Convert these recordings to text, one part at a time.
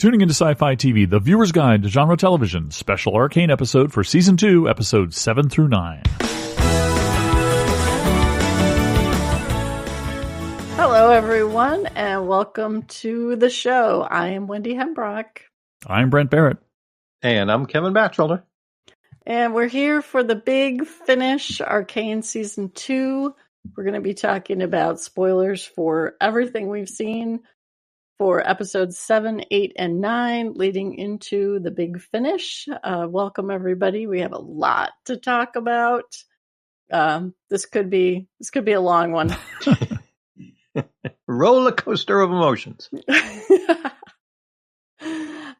Tuning into Sci Fi TV, the viewer's guide to genre television, special Arcane episode for Season 2, Episodes 7 through 9. Hello, everyone, and welcome to the show. I am Wendy Hembrock. I'm Brent Barrett. And I'm Kevin Batchelder. And we're here for the big finish, Arcane Season 2. We're going to be talking about spoilers for everything we've seen for episodes 7, 8, and 9, leading into the big finish. Welcome, everybody. We have a lot to talk about. This could be a long one. Roller coaster of emotions.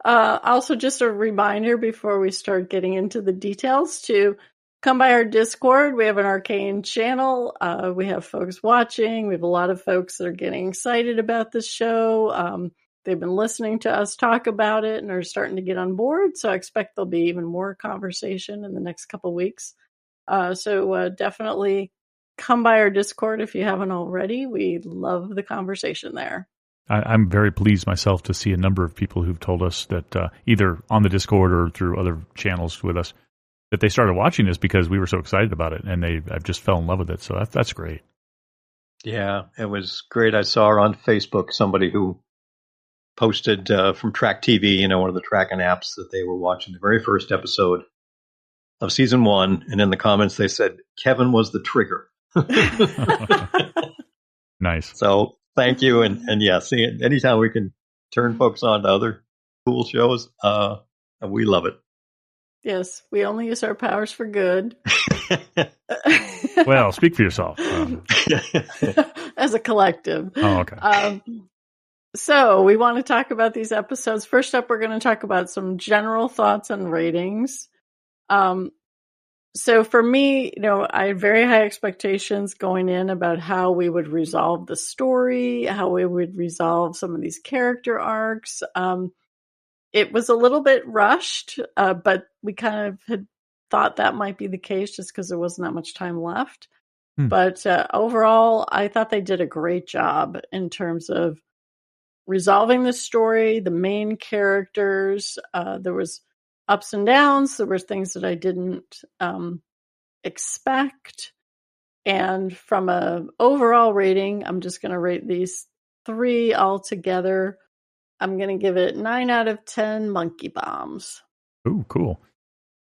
Also, just a reminder before we start getting into the details to come by our Discord. We have an Arcane channel. We have folks watching. We have a lot of folks that are getting excited about this show. They've been listening to us talk about it and are starting to get on board. So I expect there'll be even more conversation in the next couple of weeks. So definitely come by our Discord if you haven't already. We love the conversation there. I'm very pleased myself to see a number of people who've told us that either on the Discord or through other channels with us, that they started watching this because we were so excited about it, and I've just fell in love with it. So that's great. Yeah, it was great. I saw on Facebook somebody who posted from Track TV, one of the tracking apps, that they were watching the very first episode of season 1, and in the comments they said Kevin was the trigger. Nice. So thank you, and yeah, see, anytime we can turn folks on to other cool shows, we love it. Yes, we only use our powers for good. Well, speak for yourself. As a collective. Oh, okay. So we want to talk about these episodes. First up, we're going to talk about some general thoughts and ratings. So for me, I had very high expectations going in about how we would resolve the story, how we would resolve some of these character arcs. It was a little bit rushed, but we kind of had thought that might be the case just because there wasn't that much time left. But overall, I thought they did a great job in terms of resolving the story, the main characters. There was ups and downs. There were things that I didn't expect. And from an overall rating, I'm just going to rate these 3 all together. I'm going to give it 9 out of 10 monkey bombs. Ooh, cool.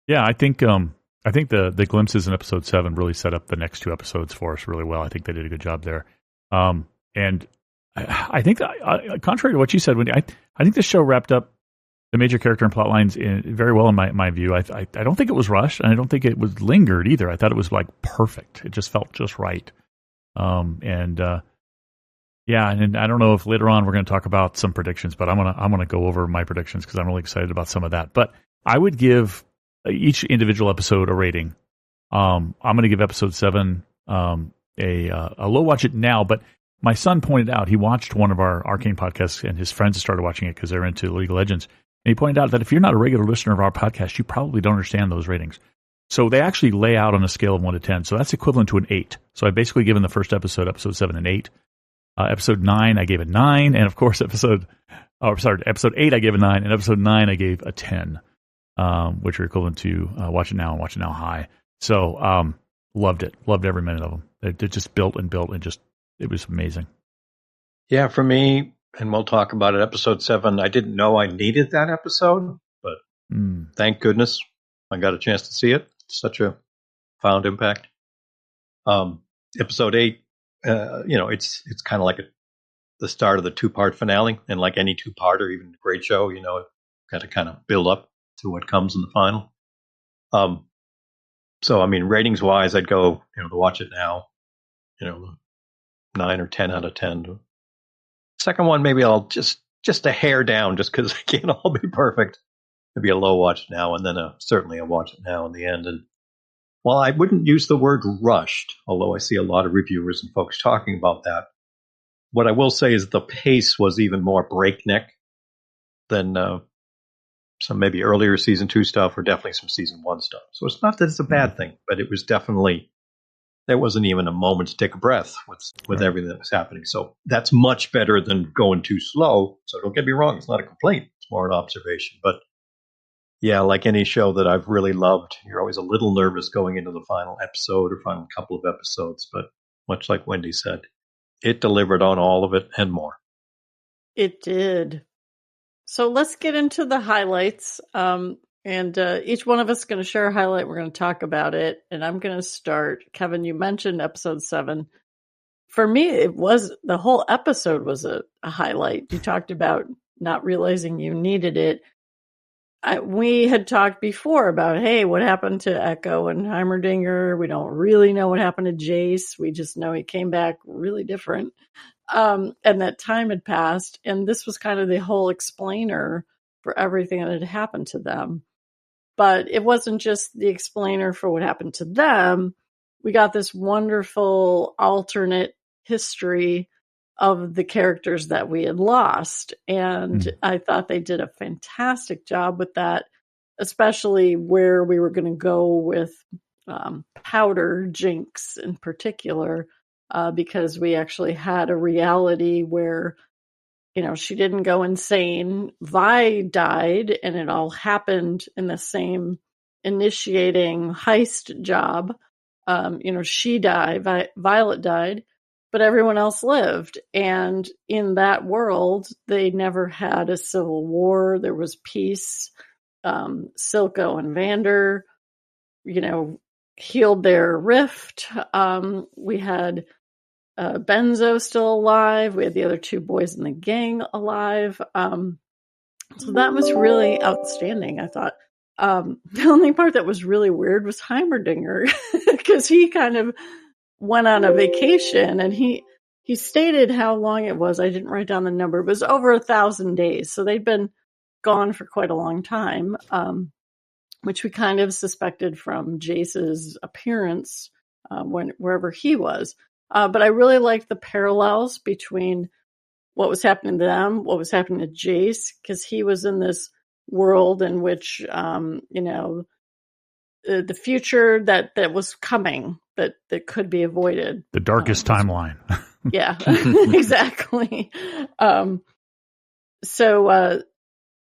Yeah, I think the glimpses in episode 7 really set up the next 2 episodes for us really well. I think they did a good job there. And I think that, contrary to what you said, Wendy, I think this show wrapped up the major character and plot lines very well in my view. I don't think it was rushed, and I don't think it was lingered either. I thought it was like perfect. It just felt just right. Yeah, and I don't know if later on we're going to talk about some predictions, but I'm gonna go over my predictions because I'm really excited about some of that. But I would give each individual episode a rating. I'm going to give episode 7 a low watch it now, but my son pointed out, he watched one of our Arcane podcasts, and his friends started watching it because they're into League of Legends. And he pointed out that if you're not a regular listener of our podcast, you probably don't understand those ratings. So they actually lay out on a scale of 1 to 10. So that's equivalent to an 8. So I've basically given the first episode 7, an 8. Episode 9, I gave a 9. And of course, episode 8, I gave a 9. And episode 9, I gave a 10, which are equivalent to Watch It Now and Watch It Now High. So loved it. Loved every minute of them. It just built and built and it was amazing. Yeah, for me, and we'll talk about it, episode 7, I didn't know I needed that episode, but thank goodness I got a chance to see it. Such a profound impact. Episode 8, it's kind of like the start of the 2-part finale, and like any 2-parter, even a great show, got to kind of build up to what comes in the final. So, I mean, ratings wise, I'd go, to Watch It Now, 9 or 10 out of 10. Second one, maybe I'll just a hair down, just because it can't all be perfect. Maybe a low Watch It Now, and then certainly a Watch It Now in the end. And while I wouldn't use the word rushed, although I see a lot of reviewers and folks talking about that, what I will say is the pace was even more breakneck than some maybe earlier season 2 stuff, or definitely some season 1 stuff. So it's not that it's a bad thing, but it was definitely, there wasn't even a moment to take a breath with everything that was happening. So that's much better than going too slow. So don't get me wrong, it's not a complaint. It's more an observation. But yeah, like any show that I've really loved, you're always a little nervous going into the final episode or final couple of episodes. But much like Wendy said, it delivered on all of it and more. It did. So let's get into the highlights. And each one of us is going to share a highlight. We're going to talk about it. And I'm going to start. Kevin, you mentioned episode 7. For me, the whole episode was a highlight. You talked about not realizing you needed it. We had talked before about, hey, what happened to Echo and Heimerdinger? We don't really know what happened to Jace. We just know he came back really different. And that time had passed. And this was kind of the whole explainer for everything that had happened to them. But it wasn't just the explainer for what happened to them. We got this wonderful alternate history of the characters that we had lost. And I thought they did a fantastic job with that, especially where we were going to go with Powder, Jinx in particular, because we actually had a reality where, she didn't go insane. Vi died, and it all happened in the same initiating heist job. She died, Violet died, but everyone else lived. And in that world, they never had a civil war. There was peace. Silco and Vander, healed their rift. We had Benzo still alive. We had the other 2 boys in the gang alive. So that was really outstanding, I thought. The only part that was really weird was Heimerdinger, because he kind of went on a vacation, and he stated how long it was. I didn't write down the number. It was over 1,000 days. So they'd been gone for quite a long time, which we kind of suspected from Jace's appearance wherever he was. But I really liked the parallels between what was happening to them, what was happening to Jace, because he was in this world in which, the future that was coming, that could be avoided. The darkest timeline. Yeah, exactly.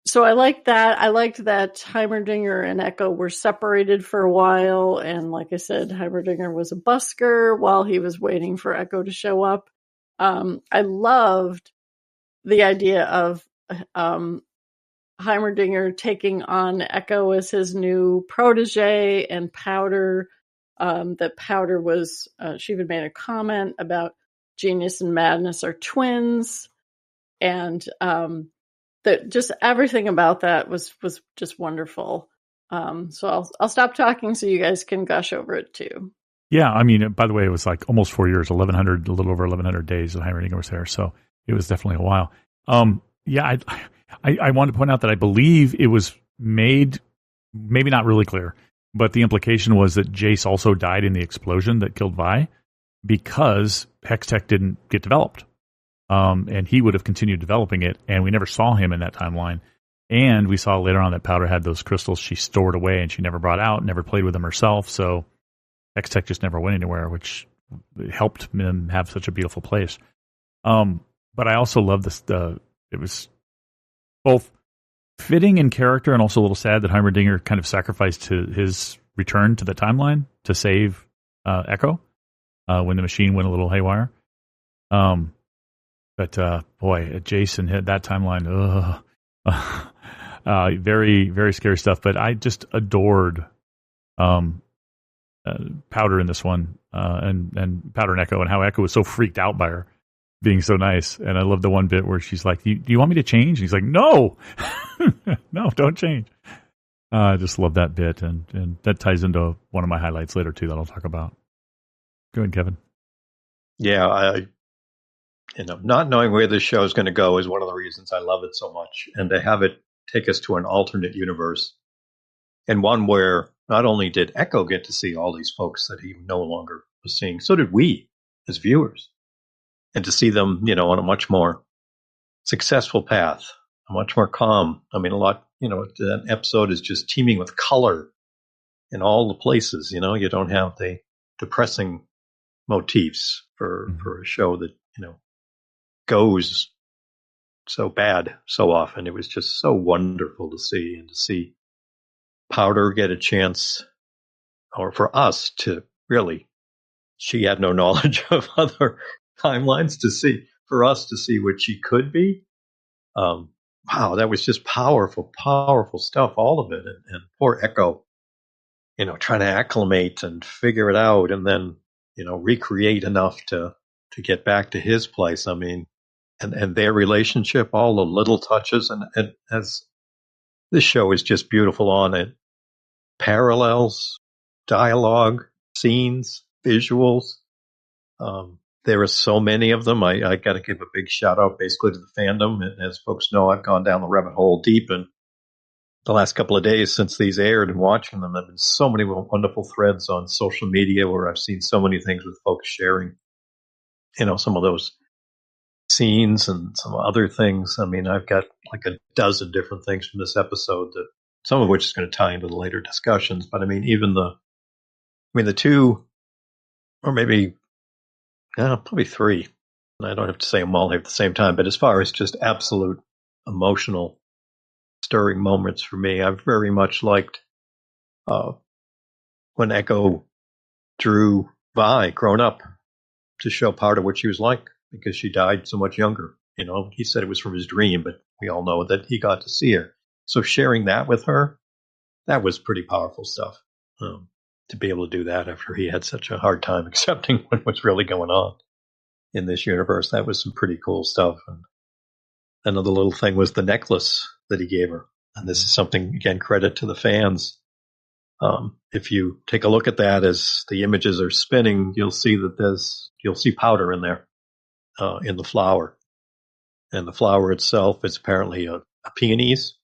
So I liked that. I liked that Heimerdinger and Echo were separated for a while. And like I said, Heimerdinger was a busker while he was waiting for Echo to show up. I loved the idea of Heimerdinger taking on Echo as his new protege, and Powder, that Powder was, she even made a comment about Genius and Madness are twins. And that just everything about that was just wonderful. So I'll stop talking so you guys can gush over it too. Yeah, I mean, by the way, it was like almost 4 years, 1,100, a little over 1,100 days that Heimerdinger was there. So it was definitely a while. Yeah, I wanted to point out that I believe it was made, maybe not really clear, but the implication was that Jace also died in the explosion that killed Vi because Hextech didn't get developed. And he would have continued developing it, and we never saw him in that timeline. And we saw later on that Powder had those crystals she stored away and she never brought out, never played with them herself. So Hextech just never went anywhere, which helped him have such a beautiful place. But I also love this. It was both fitting in character and also a little sad that Heimerdinger kind of sacrificed his return to the timeline to save Echo when the machine went a little haywire. But boy, Jason hit that timeline. Very, very scary stuff. But I just adored Powder in this one, and Powder and Echo, and how Echo was so freaked out by her being so nice. And I love the one bit where she's like, do you want me to change? And he's like, no, no, don't change. I just love that bit. And that ties into one of my highlights later too that I'll talk about. Go ahead, Kevin. Yeah, not knowing where this show is going to go is one of the reasons I love it so much. And to have it take us to an alternate universe, and one where not only did Echo get to see all these folks that he no longer was seeing, so did we as viewers. And to see them, on a much more successful path, a much more calm. I mean, a lot, that episode is just teeming with color in all the places. You don't have the depressing motifs for a show that, goes so bad so often. It was just so wonderful to see, and to see Powder get a chance, or for us to really, she had no knowledge of other timelines, for us to see what she could be. Wow, that was just powerful stuff, all of it. And poor Echo, trying to acclimate and figure it out, and then, recreate enough to get back to his place. I mean, and their relationship, all the little touches, and as this show is just beautiful on it. Parallels, dialogue, scenes, visuals. There are so many of them. I got to give a big shout out basically to the fandom. And as folks know, I've gone down the rabbit hole deep, and the last couple of days since these aired and watching them, there have been so many wonderful threads on social media where I've seen so many things with folks sharing, some of those scenes and some other things. I mean, I've got like a dozen different things from this episode, that some of which is going to tie into the later discussions. But I mean, even the two, or maybe probably three, and I don't have to say them all here at the same time, but as far as just absolute emotional stirring moments for me, I've very much liked when Echo drew Vi grown up to show part of what she was like, because she died so much younger. He said it was from his dream, but we all know that he got to see her. So sharing that with her, that was pretty powerful stuff. To be able to do that after he had such a hard time accepting what was really going on in this universe, that was some pretty cool stuff. And another little thing was the necklace that he gave her. And this is something, again, credit to the fans. If you take a look at that as the images are spinning, you'll see powder in there, in the flower. And the flower itself is apparently a peonies,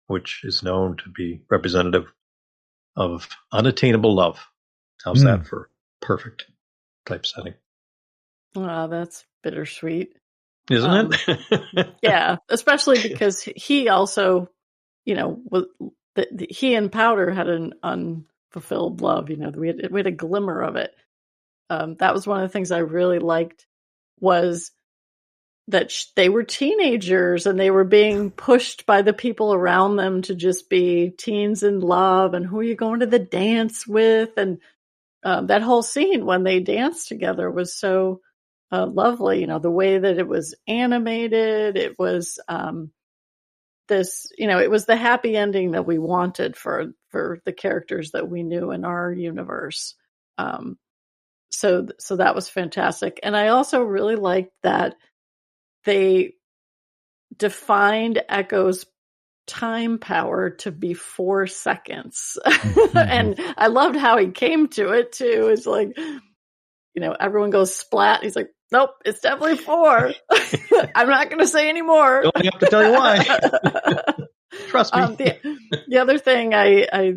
which is known to be representative of unattainable love. How's that for perfect typesetting? Wow, that's bittersweet. Isn't it? Yeah, especially because he also, he and Powder had an unfulfilled love. We had a glimmer of it. That was one of the things I really liked, was that they were teenagers and they were being pushed by the people around them to just be teens in love. And who are you going to the dance with? And that whole scene when they danced together was so lovely. The way that it was animated, it was it was the happy ending that we wanted for the characters that we knew in our universe. So that was fantastic. And I also really liked that they defined Echo's time power to be 4 seconds. Mm-hmm. And I loved how he came to it too. It's like, everyone goes splat. He's like, nope, it's definitely 4. I'm not going to say any more. Don't have to tell you why. Trust me. The other thing, I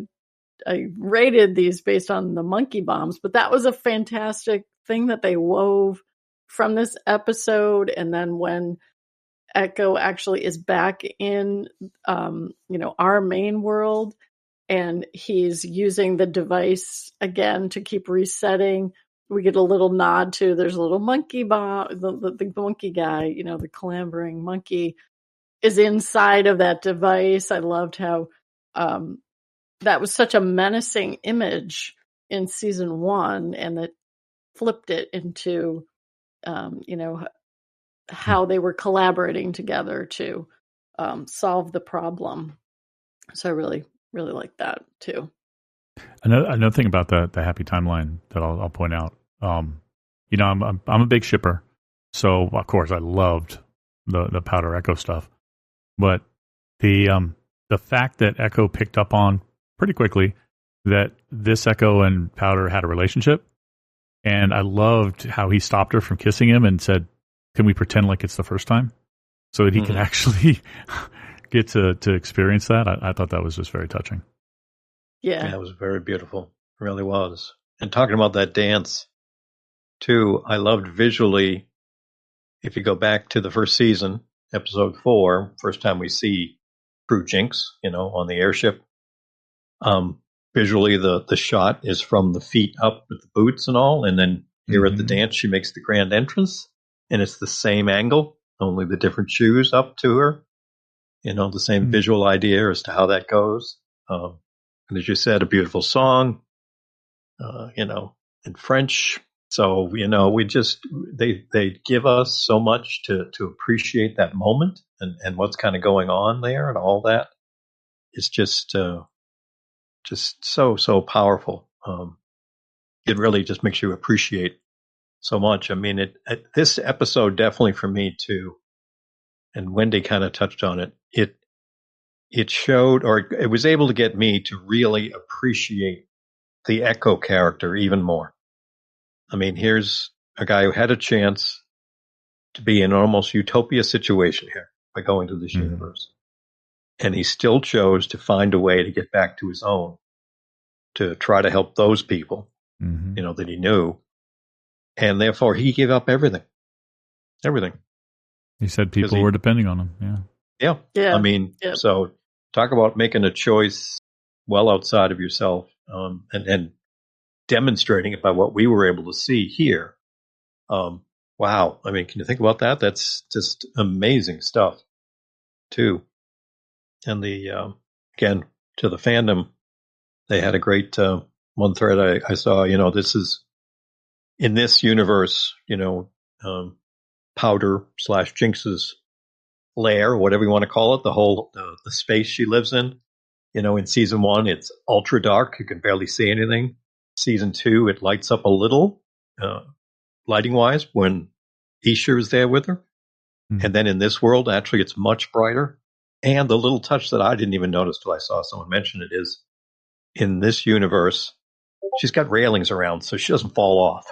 rated these based on the monkey bombs, but that was a fantastic thing that they wove from this episode. And then when Echo actually is back in, our main world, and he's using the device again to keep resetting, we get a little nod to, there's a little monkey bomb, the monkey guy, the clambering monkey is inside of that device. I loved how that was such a menacing image in season 1, and that flipped it into, how they were collaborating together to solve the problem. So I really, really like that too. Another thing about the happy timeline that I'll point out, I'm a big shipper, so of course I loved the Powder Echo stuff, but the fact that Echo picked up on pretty quickly that this Echo and Powder had a relationship, and I loved how he stopped her from kissing him and said, "Can we pretend like it's the first time?" So that he could actually get to experience that. I thought that was just very touching. Yeah, it was very beautiful. It really was. And talking about that dance, too, I loved visually, if you go back to the first season, episode 4, first time we see Crew Jinx, on the airship. Visually, the shot is from the feet up with the boots and all, and then here at the dance, she makes the grand entrance, and it's the same angle only the different shoes up to her. The same visual idea as to how that goes. And as you said, a beautiful song, in French. So, they give us so much to appreciate that moment and what's kind of going on there and all that. It's just so powerful. It really just makes you appreciate so much. I mean, this episode definitely for me too, and Wendy kind of touched on it. It showed, or it was able to get me to really appreciate the Echo character even more. I mean, here's a guy who had a chance to be in an almost utopia situation here by going to this universe. And he still chose to find a way to get back to his own, to try to help those people, that he knew. And therefore, he gave up everything. Everything. He said people were depending on him. Yeah. I mean, so talk about making a choice well outside of yourself, and demonstrating it by what we were able to see here. Wow. I mean, can you think about that? That's just amazing stuff, too. And again, to the fandom, they had a great one thread I saw. This is in this universe, Powder / Jinx's lair, whatever you want to call it, the whole the space she lives in. In season 1, it's ultra dark; you can barely see anything. Season 2, it lights up a little, lighting wise, when Isha is there with her. And then in this world, actually, it's much brighter. And the little touch that I didn't even notice till I saw someone mention it is, in this universe, she's got railings around so she doesn't fall off.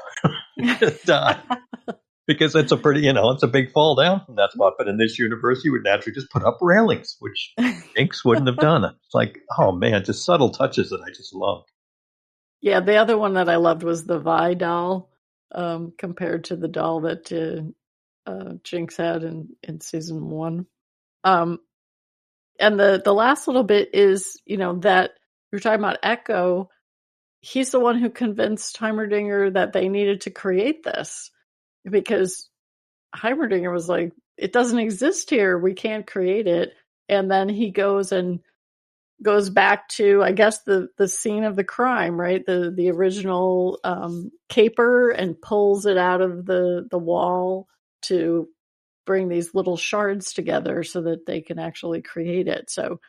Because it's a pretty, it's a big fall down from that spot. But in this universe, you would naturally just put up railings, which Jinx wouldn't have done. It's like, oh man, just subtle touches that I just love. Yeah, the other one that I loved was the Vi doll, compared to the doll that Jinx had in season 1. And the last little bit is, that you're talking about Echo. He's the one who convinced Heimerdinger that they needed to create this, because Heimerdinger was like, it doesn't exist here. We can't create it. And then he goes back to, I guess, the scene of the crime, right? The original caper, and pulls it out of the wall to bring these little shards together so that they can actually create it. So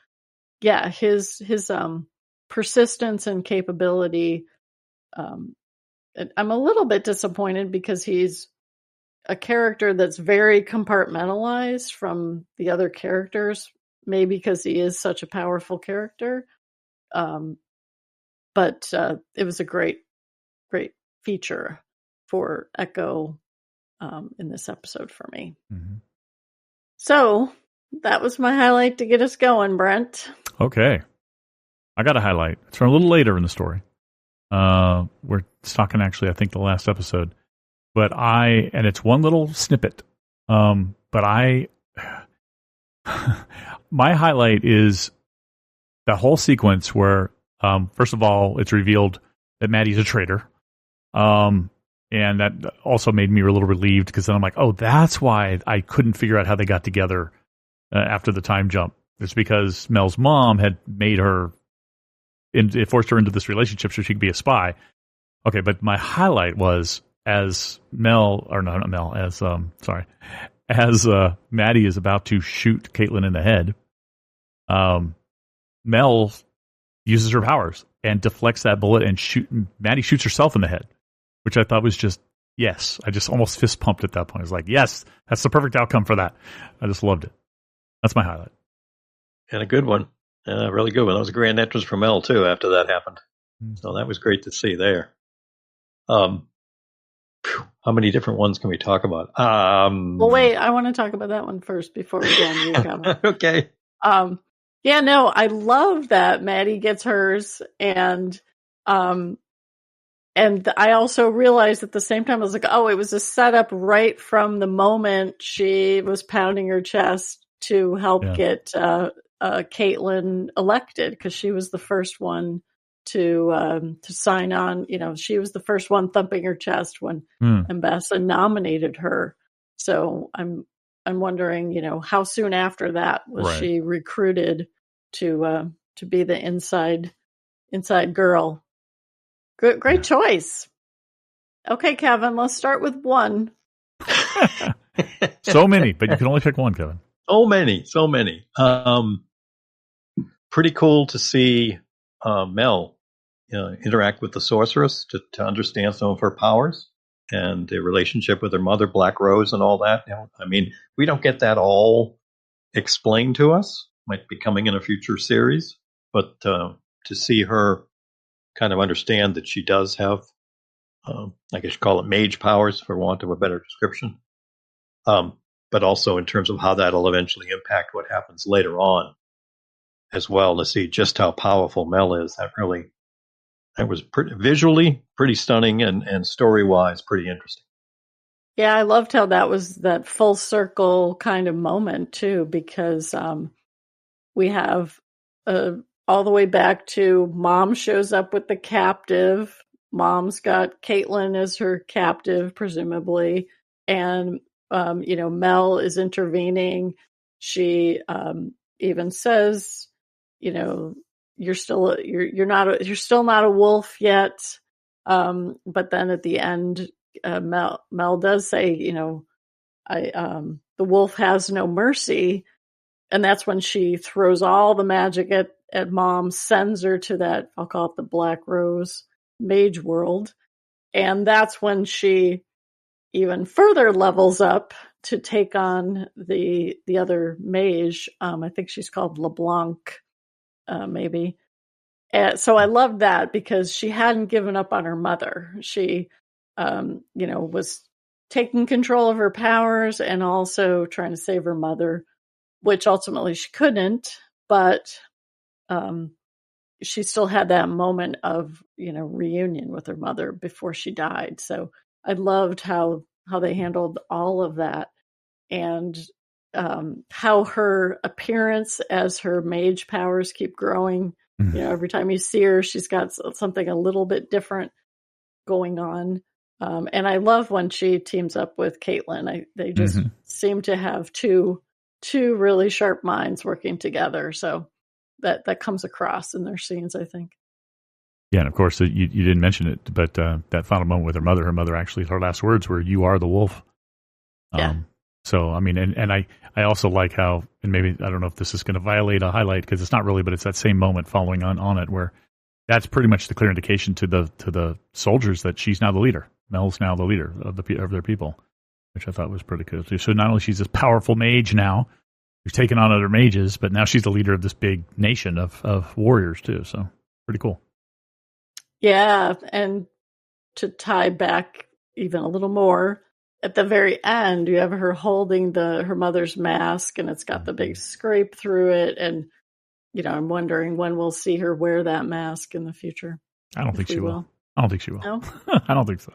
yeah, his persistence and capability. I'm a little bit disappointed because he's a character that's very compartmentalized from the other characters, maybe because he is such a powerful character. But it was a great feature for Echo in this episode for me. So that was my highlight to get us going, Brent. Okay. I got a highlight. It's from a little later in the story. We're talking actually, I think, the last episode. But and it's one little snippet. But my highlight is that whole sequence where, first of all, it's revealed that Maddie's a traitor. And that also made me a little relieved, because then I'm like, oh, that's why I couldn't figure out how they got together after the time jump. It's because Mel's mom had made her, it forced her into this relationship so she could be a spy. Okay, but my highlight was as Maddie is about to shoot Caitlin in the head, Mel uses her powers and deflects that bullet, and Maddie shoots herself in the head, which I thought was just, yes. I just almost fist pumped at that point. I was like, yes, that's the perfect outcome for that. I just loved it. That's my highlight. And a good one. Really good one. That was a grand entrance for Mel, too, after that happened. So that was great to see there. How many different ones can we talk about? Well, wait, I want to talk about that one first before we go on your comment. Okay. Yeah, no, I love that Maddie gets hers, and I also realized at the same time, I was like, oh, it was a setup right from the moment she was pounding her chest to help get Caitlin elected, because she was the first one to sign on. She was the first one thumping her chest when Ambassa nominated her. So I'm I'm wondering, how soon after that was Right. she recruited to be the inside girl. Great choice. Okay, Kevin, let's start with one. So many, but you can only pick one, Kevin. So many. Pretty cool to see Mel interact with the sorceress to understand some of her powers and the relationship with her mother, Black Rose, and all that. I mean, we don't get that all explained to us. Might be coming in a future series, but to see her kind of understand that she does have, I guess you call it mage powers, for want of a better description. But also in terms of how that'll eventually impact what happens later on as well, to see just how powerful Mel is. That was visually pretty stunning and story-wise pretty interesting. Yeah, I loved how that was that full circle kind of moment too, because we have all the way back to Mom shows up with the captive. Mom's got Caitlin as her captive, presumably, and Mel is intervening. She even says, you're still not a wolf yet. But then at the end, Mel does say, the wolf has no mercy. And that's when she throws all the magic at Mom, sends her to that, I'll call it the Black Rose mage world. And that's when she even further levels up to take on the other mage. I think she's called LeBlanc, maybe. And so I loved that because she hadn't given up on her mother. She, was taking control of her powers and also trying to save her mother, which ultimately she couldn't, but she still had that moment of, reunion with her mother before she died. So I loved how they handled all of that, and how her appearance as her mage powers keep growing. Mm-hmm. Every time you see her, she's got something a little bit different going on. And I love when she teams up with Caitlin. They just seem to have two really sharp minds working together. So that comes across in their scenes, I think. Yeah, and of course, you didn't mention it, but that final moment with her mother actually, her last words were, "You are the wolf." Yeah. So, I mean, and I also like how, and maybe, I don't know if this is going to violate a highlight, because it's not really, but it's that same moment following on it where that's pretty much the clear indication to the soldiers that she's now the leader. Mel's now the leader of their people, which I thought was pretty cool. So not only she's this powerful mage now, who's taken on other mages, but now she's the leader of this big nation of warriors too. So pretty cool. Yeah, and to tie back even a little more, at the very end, you have her holding her mother's mask, and it's got the big scrape through it. And, I'm wondering when we'll see her wear that mask in the future. I don't think she will. I don't think she will. No? I don't think so.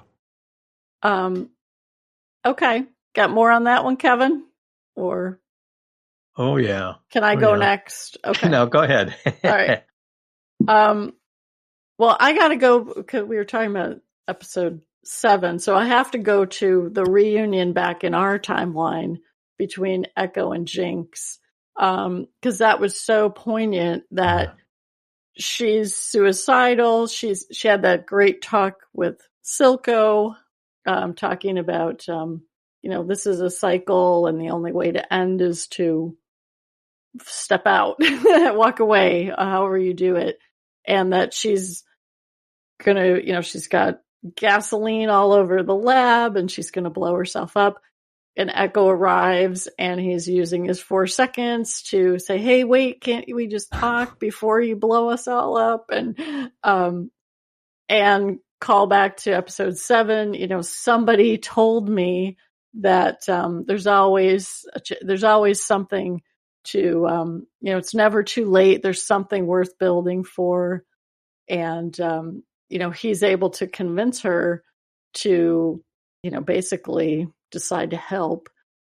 Okay. Got more on that one, Kevin? Or? Oh, yeah. Can I go next? Okay. No, go ahead. All right. Well, I got to go because we were talking about episode 7. So I have to go to the reunion back in our timeline between Echo and Jinx. Because that was so poignant that she's suicidal. She had that great talk with Silco, talking about, this is a cycle and the only way to end is to step out, walk away, however you do it. And that she's gonna, she's got gasoline all over the lab and she's gonna blow herself up. And Echo arrives and he's using his 4 seconds to say, "Hey, wait, can't we just talk before you blow us all up?" And call back to episode 7. Somebody told me that there's always something to, it's never too late. There's something worth building for. And, he's able to convince her to, basically decide to help.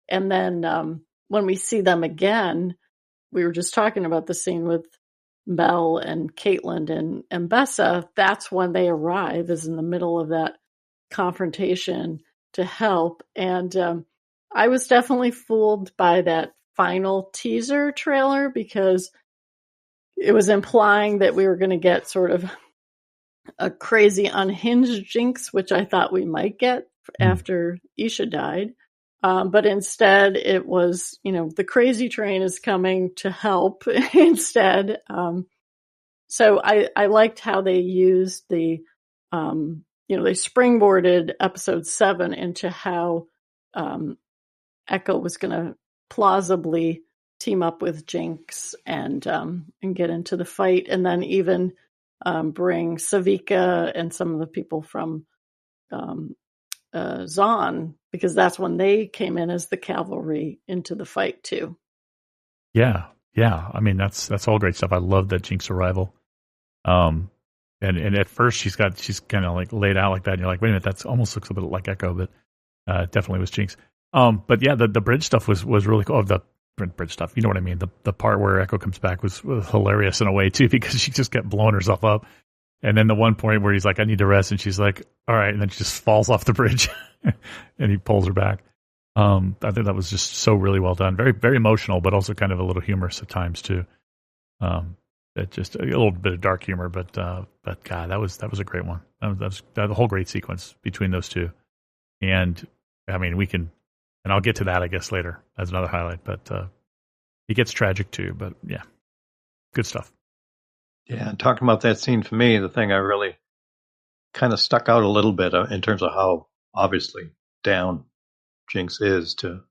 And then when we see them again, we were just talking about the scene with Mel and Caitlin and Bessa. That's when they arrive, is in the middle of that confrontation to help. And I was definitely fooled by that final teaser trailer because it was implying that we were going to get sort of a crazy unhinged Jinx, which I thought we might get after Isha died. But instead it was, the crazy train is coming to help instead. So I liked how they used they springboarded episode 7 into how Echo was going to plausibly team up with Jinx and get into the fight, and then even bring Savika and some of the people from Zon, because that's when they came in as the cavalry into the fight too. Yeah. I mean, that's all great stuff. I love that Jinx arrival. And at first she's kind of like laid out like that, and you're like, wait a minute, that almost looks a bit like Echo, but definitely was Jinx. But yeah, the bridge stuff was really cool. The bridge stuff, you know what I mean? The part where Echo comes back was hilarious in a way too, because she just kept blowing herself up. And then the one point where he's like, I need to rest, and she's like, all right, and then she just falls off the bridge and he pulls her back. I think that was just so really well done. Very, very emotional, but also kind of a little humorous at times too. That just a little bit of dark humor, but God, that was a great one. That was the whole great sequence between those two. And I mean, and I'll get to that, I guess, later as another highlight, but it gets tragic too, but yeah, good stuff. Yeah, and talking about that scene, for me, the thing I really kind of stuck out a little bit in terms of how obviously down Jinx is to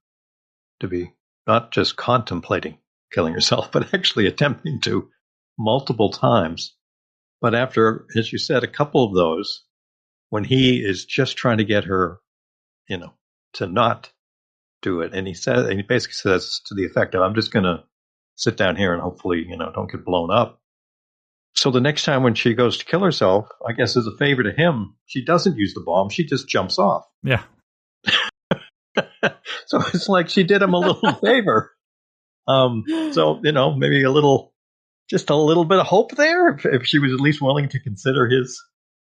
be not just contemplating killing herself, but actually attempting to multiple times. But after, as you said, a couple of those, when he is just trying to get her, to not do it, and he basically says to the effect of, I'm just going to sit down here and hopefully, don't get blown up. So the next time when she goes to kill herself, I guess as a favor to him, she doesn't use the bomb. She just jumps off. Yeah. So it's like she did him a little favor. So, maybe just a little bit of hope there if she was at least willing to consider his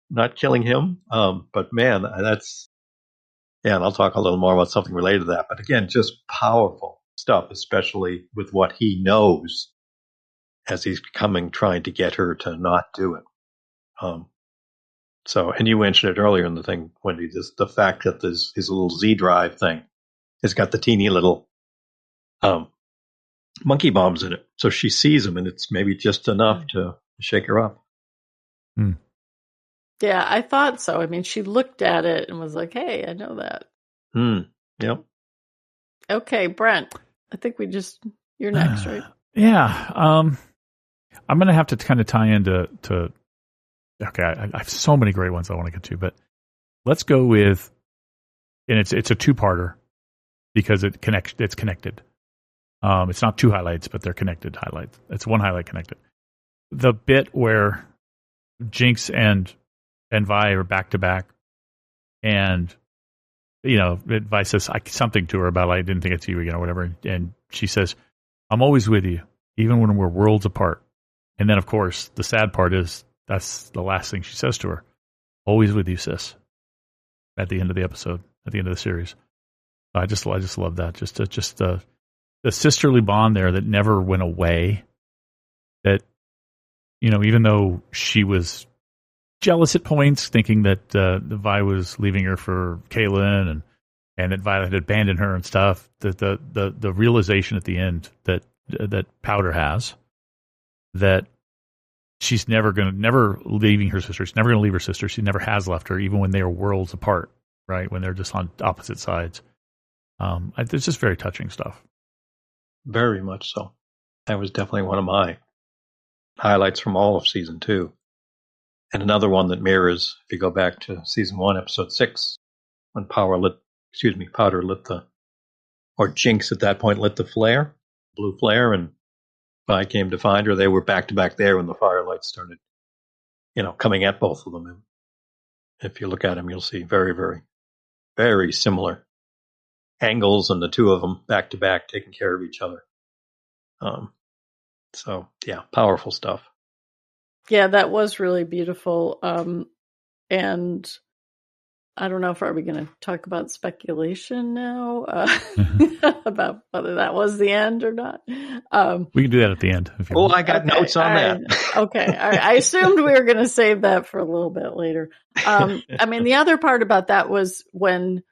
not killing him. But man, and I'll talk a little more about something related to that. But again, just powerful stuff, especially with what he knows as he's trying to get her to not do it. So, and you mentioned it earlier in the thing, Wendy, the fact that his little Z drive thing has got the teeny little monkey bombs in it. So she sees them, and it's maybe just enough to shake her up. Yeah, I thought so. I mean, she looked at it and was like, hey, I know that. Yep. Okay, Brent, I think you're next, right? Yeah. I'm going to have to kind of tie into okay, I have so many great ones I want to get to, but let's go with, and it's a two-parter because it's connected. It's not two highlights, but they're connected highlights. It's one highlight connected. The bit where Jinx and Vi are back to back, and Vi says something to her about, I didn't think it's you again or whatever, and she says, I'm always with you, even when we're worlds apart. And then, of course, the sad part is that's the last thing she says to her. Always with you, sis. At the end of the episode, at the end of the series. I just love that. Just the sisterly bond there that never went away. That, even though she was jealous at points, thinking that Vi was leaving her for Kaylin and that Violet had abandoned her and stuff, that the realization at the end that Powder has, that she's never leaving her sister. She's never going to leave her sister. She never has left her, even when they are worlds apart, right? When they're just on opposite sides. It's just very touching stuff. Very much so. That was definitely one of my highlights from all of season 2. And another one that mirrors, if you go back to season 1, episode 6, when Powder lit or Jinx at that point lit the flare, blue flare, and Vi came to find her. They were back to back there when the firelight started, coming at both of them. And if you look at them, you'll see very, very, very similar angles, and the two of them back to back taking care of each other. So yeah, powerful stuff. Yeah, that was really beautiful. And I don't know if are we going to talk about speculation now about whether that was the end or not. We can do that at the end. If you I got notes on that. Okay. All right. I assumed we were going to save that for a little bit later. I mean, the other part about that was when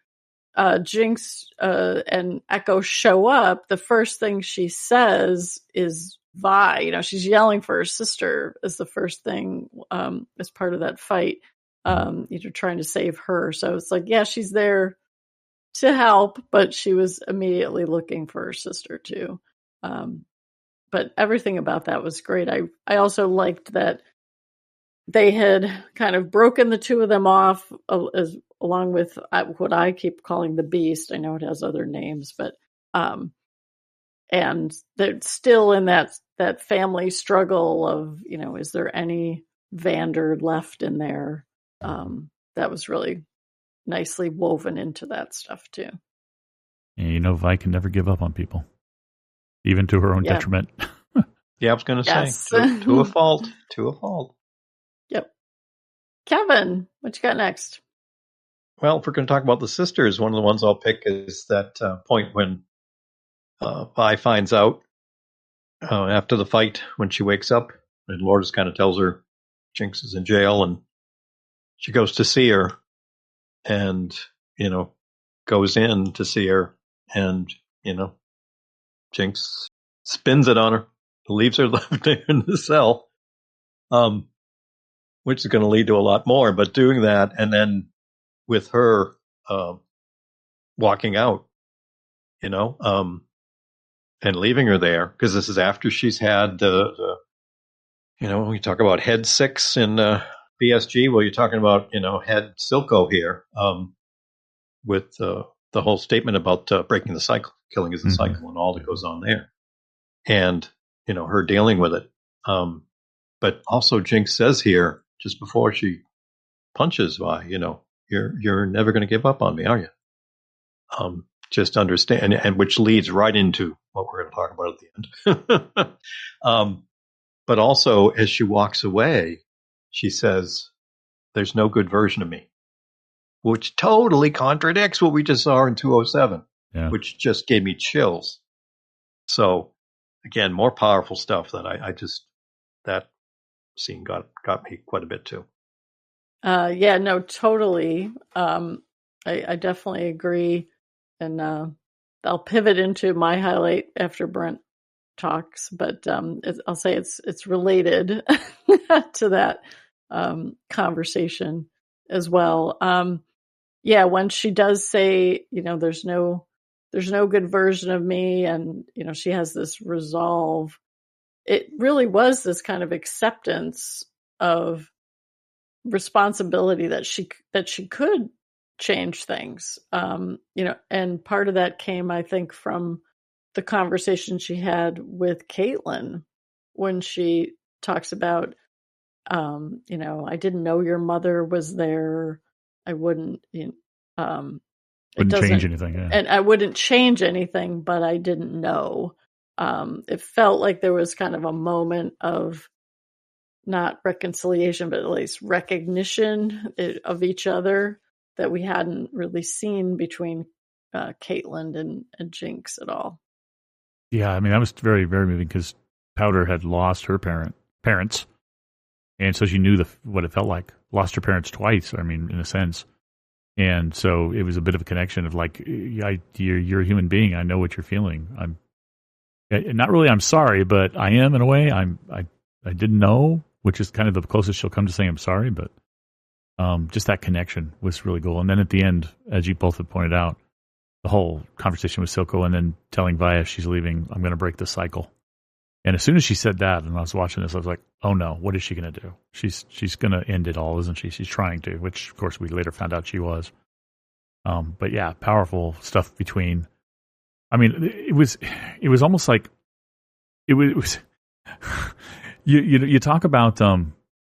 Jinx and Echo show up, the first thing she says is Vi. You know, she's yelling for her sister as the first thing as part of that fight. Trying to save her. So it's like, yeah, she's there to help, but she was immediately looking for her sister too. But everything about that was great. I also liked that they had kind of broken the two of them off along with what I keep calling the Beast. I know it has other names, but and they're still in that family struggle of, you know, is there any Vander left in there? That was really nicely woven into that stuff too. And you know, Vi can never give up on people, even to her own detriment. Yeah, I was going to say to a fault. To a fault. Yep. Kevin, what you got next? Well, if we're going to talk about the sisters, one of the ones I'll pick is that point when Vi finds out after the fight when she wakes up, and Lourdes kind of tells her Jinx is in jail, and she goes to see her, and goes in to see her, and Jinx spins it on her, leaves her left there in the cell, which is going to lead to a lot more. But doing that, and then with her walking out, and leaving her there, because this is after she's had the when we talk about head 6 in BSG, well, you're talking about head Silco here, with the whole statement about breaking the cycle, killing is the cycle, and all that goes on there, and her dealing with it. But also Jinx says here, just before she punches Vi, you're never going to give up on me, are you? Just understand, and which leads right into what we're going to talk about at the end. But also, as she walks away, she says, "There's no good version of me," which totally contradicts what we just saw in 207, which just gave me chills. So, again, more powerful stuff that I just, that scene got me quite a bit too. Yeah, no, totally. I definitely agree. And I'll pivot into my highlight after Brent talks, but I'll say it's related to that conversation as well. Yeah, when she does say, there's no good version of me, and she has this resolve, it really was this kind of acceptance of responsibility that she could change things, and part of that came, I think, from the conversation she had with Caitlin when she talks about, I didn't know your mother was there. I wouldn't, change anything. Yeah. And I wouldn't change anything, but I didn't know. It felt like there was kind of a moment of not reconciliation, but at least recognition of each other that we hadn't really seen between Caitlin and Jinx at all. Yeah, I mean, that was very, very moving because Powder had lost her parents, and so she knew what it felt like. Lost her parents twice, I mean, in a sense. And so it was a bit of a connection of like, you're a human being. I know what you're feeling. I'm sorry, but I am in a way. I didn't know, which is kind of the closest she'll come to saying I'm sorry. But just that connection was really cool. And then at the end, as you both have pointed out, the whole conversation with Silco, and then telling Vi she's leaving, I'm going to break the cycle. And as soon as she said that, and I was watching this, I was like, oh no, what is she going to do? She's going to end it all, isn't she? She's trying to, which of course we later found out she was. But yeah, powerful stuff between. I mean, it was almost like it was. You talk about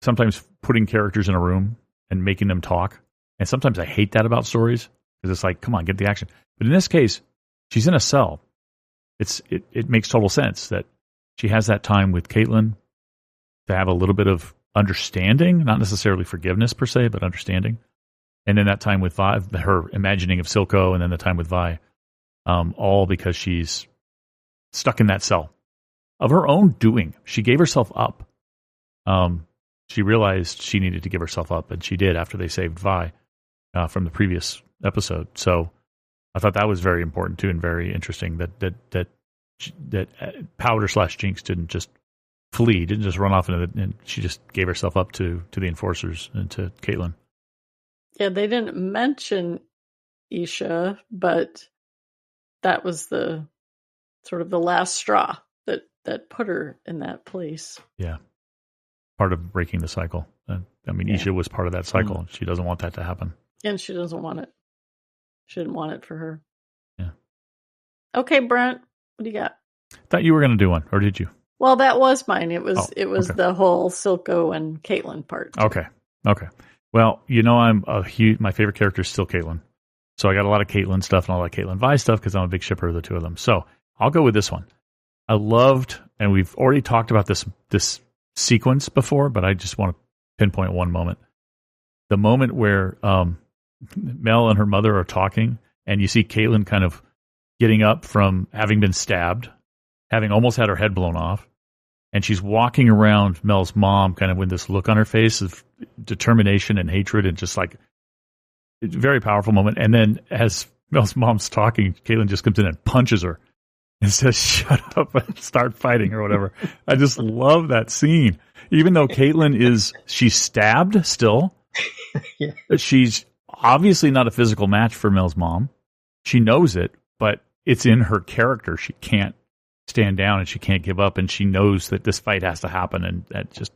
sometimes putting characters in a room and making them talk, and sometimes I hate that about stories because it's like, come on, get the action. But in this case, she's in a cell. It makes total sense that she has that time with Caitlin to have a little bit of understanding, not necessarily forgiveness per se, but understanding. and then that time with Vi, her imagining of Silco, and then the time with Vi, all because she's stuck in that cell of her own doing. She gave herself up. She realized she needed to give herself up, and she did after they saved Vi from the previous episode. So I thought that was very important too, and very interesting that Powder / Jinx didn't just flee, didn't just run off and she just gave herself up to the Enforcers and to Caitlin. Yeah, they didn't mention Isha, but that was the sort of the last straw that put her in that place. Yeah. Part of breaking the cycle. Isha was part of that cycle. Mm-hmm. She doesn't want that to happen. And she doesn't want it. She didn't want it for her. Yeah. Okay, Brent, what do you got? Thought you were going to do one, or did you? Well, that was mine. It was okay. The whole Silco and Caitlin part. Okay. Well, I'm my favorite character is still Caitlin. So I got a lot of Caitlin stuff and a lot of Caitlin Vi stuff because I'm a big shipper of the two of them. So I'll go with this one. I loved, and we've already talked about this sequence before, but I just want to pinpoint one moment. The moment where Mel and her mother are talking, and you see Caitlin kind of getting up from having been stabbed, having almost had her head blown off, and she's walking around Mel's mom kind of with this look on her face of determination and hatred, and just like, it's a very powerful moment. And then as Mel's mom's talking, Caitlin just comes in and punches her and says, "Shut up and start fighting," or whatever. I just love that scene. Even though Caitlin she's stabbed still. Yeah. She's obviously not a physical match for Mel's mom. She knows it, but it's in her character. She can't stand down and she can't give up, and she knows that this fight has to happen, and it's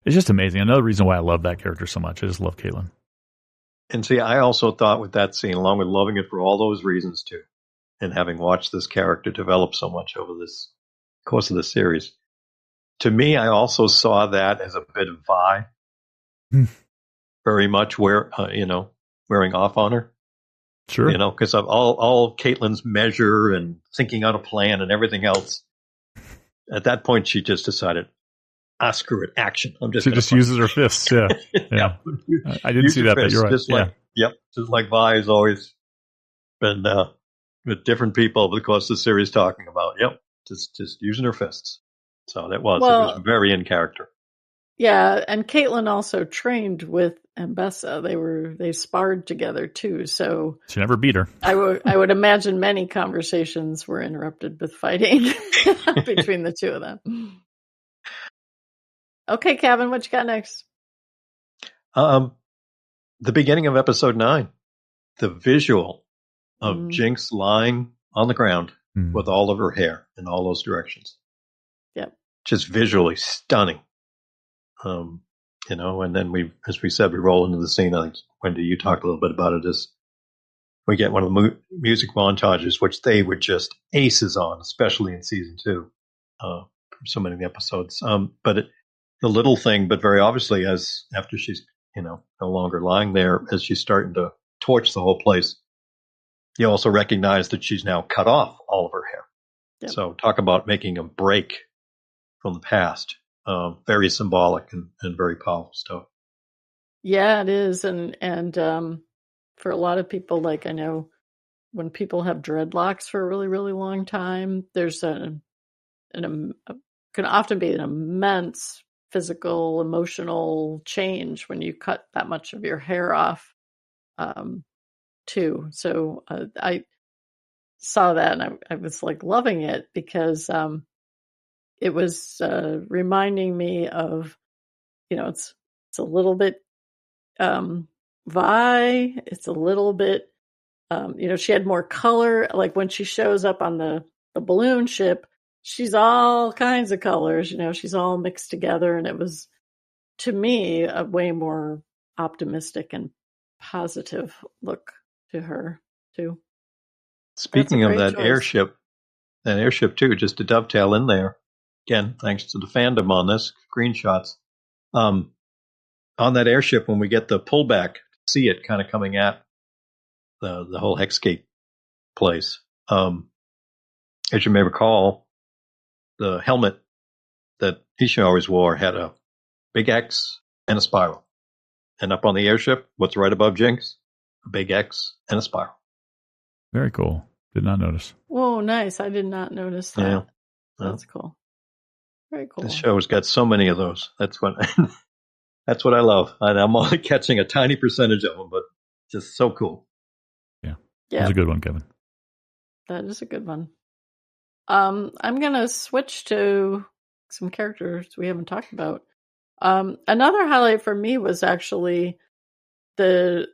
just amazing. Another reason why I love that character so much. I just love Caitlin. And see, I also thought with that scene, along with loving it for all those reasons too, and having watched this character develop so much over this course of the series, to me, I also saw that as a bit of Vi, very much wearing off on her. Sure. Because of all Caitlin's measure and thinking out a plan and everything else. At that point, she just decided, screw it, action. She just uses her fists. Yeah. Yeah. I didn't see that, but you're right. Just like Vi has always been with different people over the course of the series talking about, just using her fists. So it was very in character. Yeah, and Caitlin also trained with Ambessa. They sparred together too. So she never beat her. I would imagine many conversations were interrupted with fighting between the two of them. Okay, Kevin, what you got next? The beginning of episode 9, the visual of Jinx lying on the ground with all of her hair in all those directions. Yep. Just visually stunning. And then as we said, we roll into the scene. I think, Wendy, you talked a little bit about it, as we get one of the music montages, which they were just aces on, especially in season 2, so many of the episodes. But the little thing, but very obviously, after she's, no longer lying there, as she's starting to torch the whole place, you also recognize that she's now cut off all of her hair. Yep. So talk about making a break from the past. Very symbolic and very powerful stuff. Yeah, it is. And for a lot of people, like, I know when people have dreadlocks for a really, really long time, there's can often be an immense physical, emotional change when you cut that much of your hair off, too. So I saw that and I was like loving it because it was reminding me of, it's a little bit Vi. It's a little bit, she had more color. Like when she shows up on the balloon ship, she's all kinds of colors. She's all mixed together, and it was, to me, a way more optimistic and positive look to her too. Speaking of that choice. airship too, just to dovetail in there. Again, thanks to the fandom on this, screenshots. On that airship, when we get the pullback, see it kind of coming at the whole Hexgate place. As you may recall, the helmet that Isha always wore had a big X and a spiral. And up on the airship, what's right above Jinx? A big X and a spiral. Very cool. Did not notice. Whoa, nice. I did not notice that. Yeah. That's cool. Very cool. The show's got so many of those. That's what that's what I love. And I'm only catching a tiny percentage of them, but just so cool. Yeah. Yeah. That's a good one, Kevin. That is a good one. I'm going to switch to some characters we haven't talked about. Another highlight for me was actually the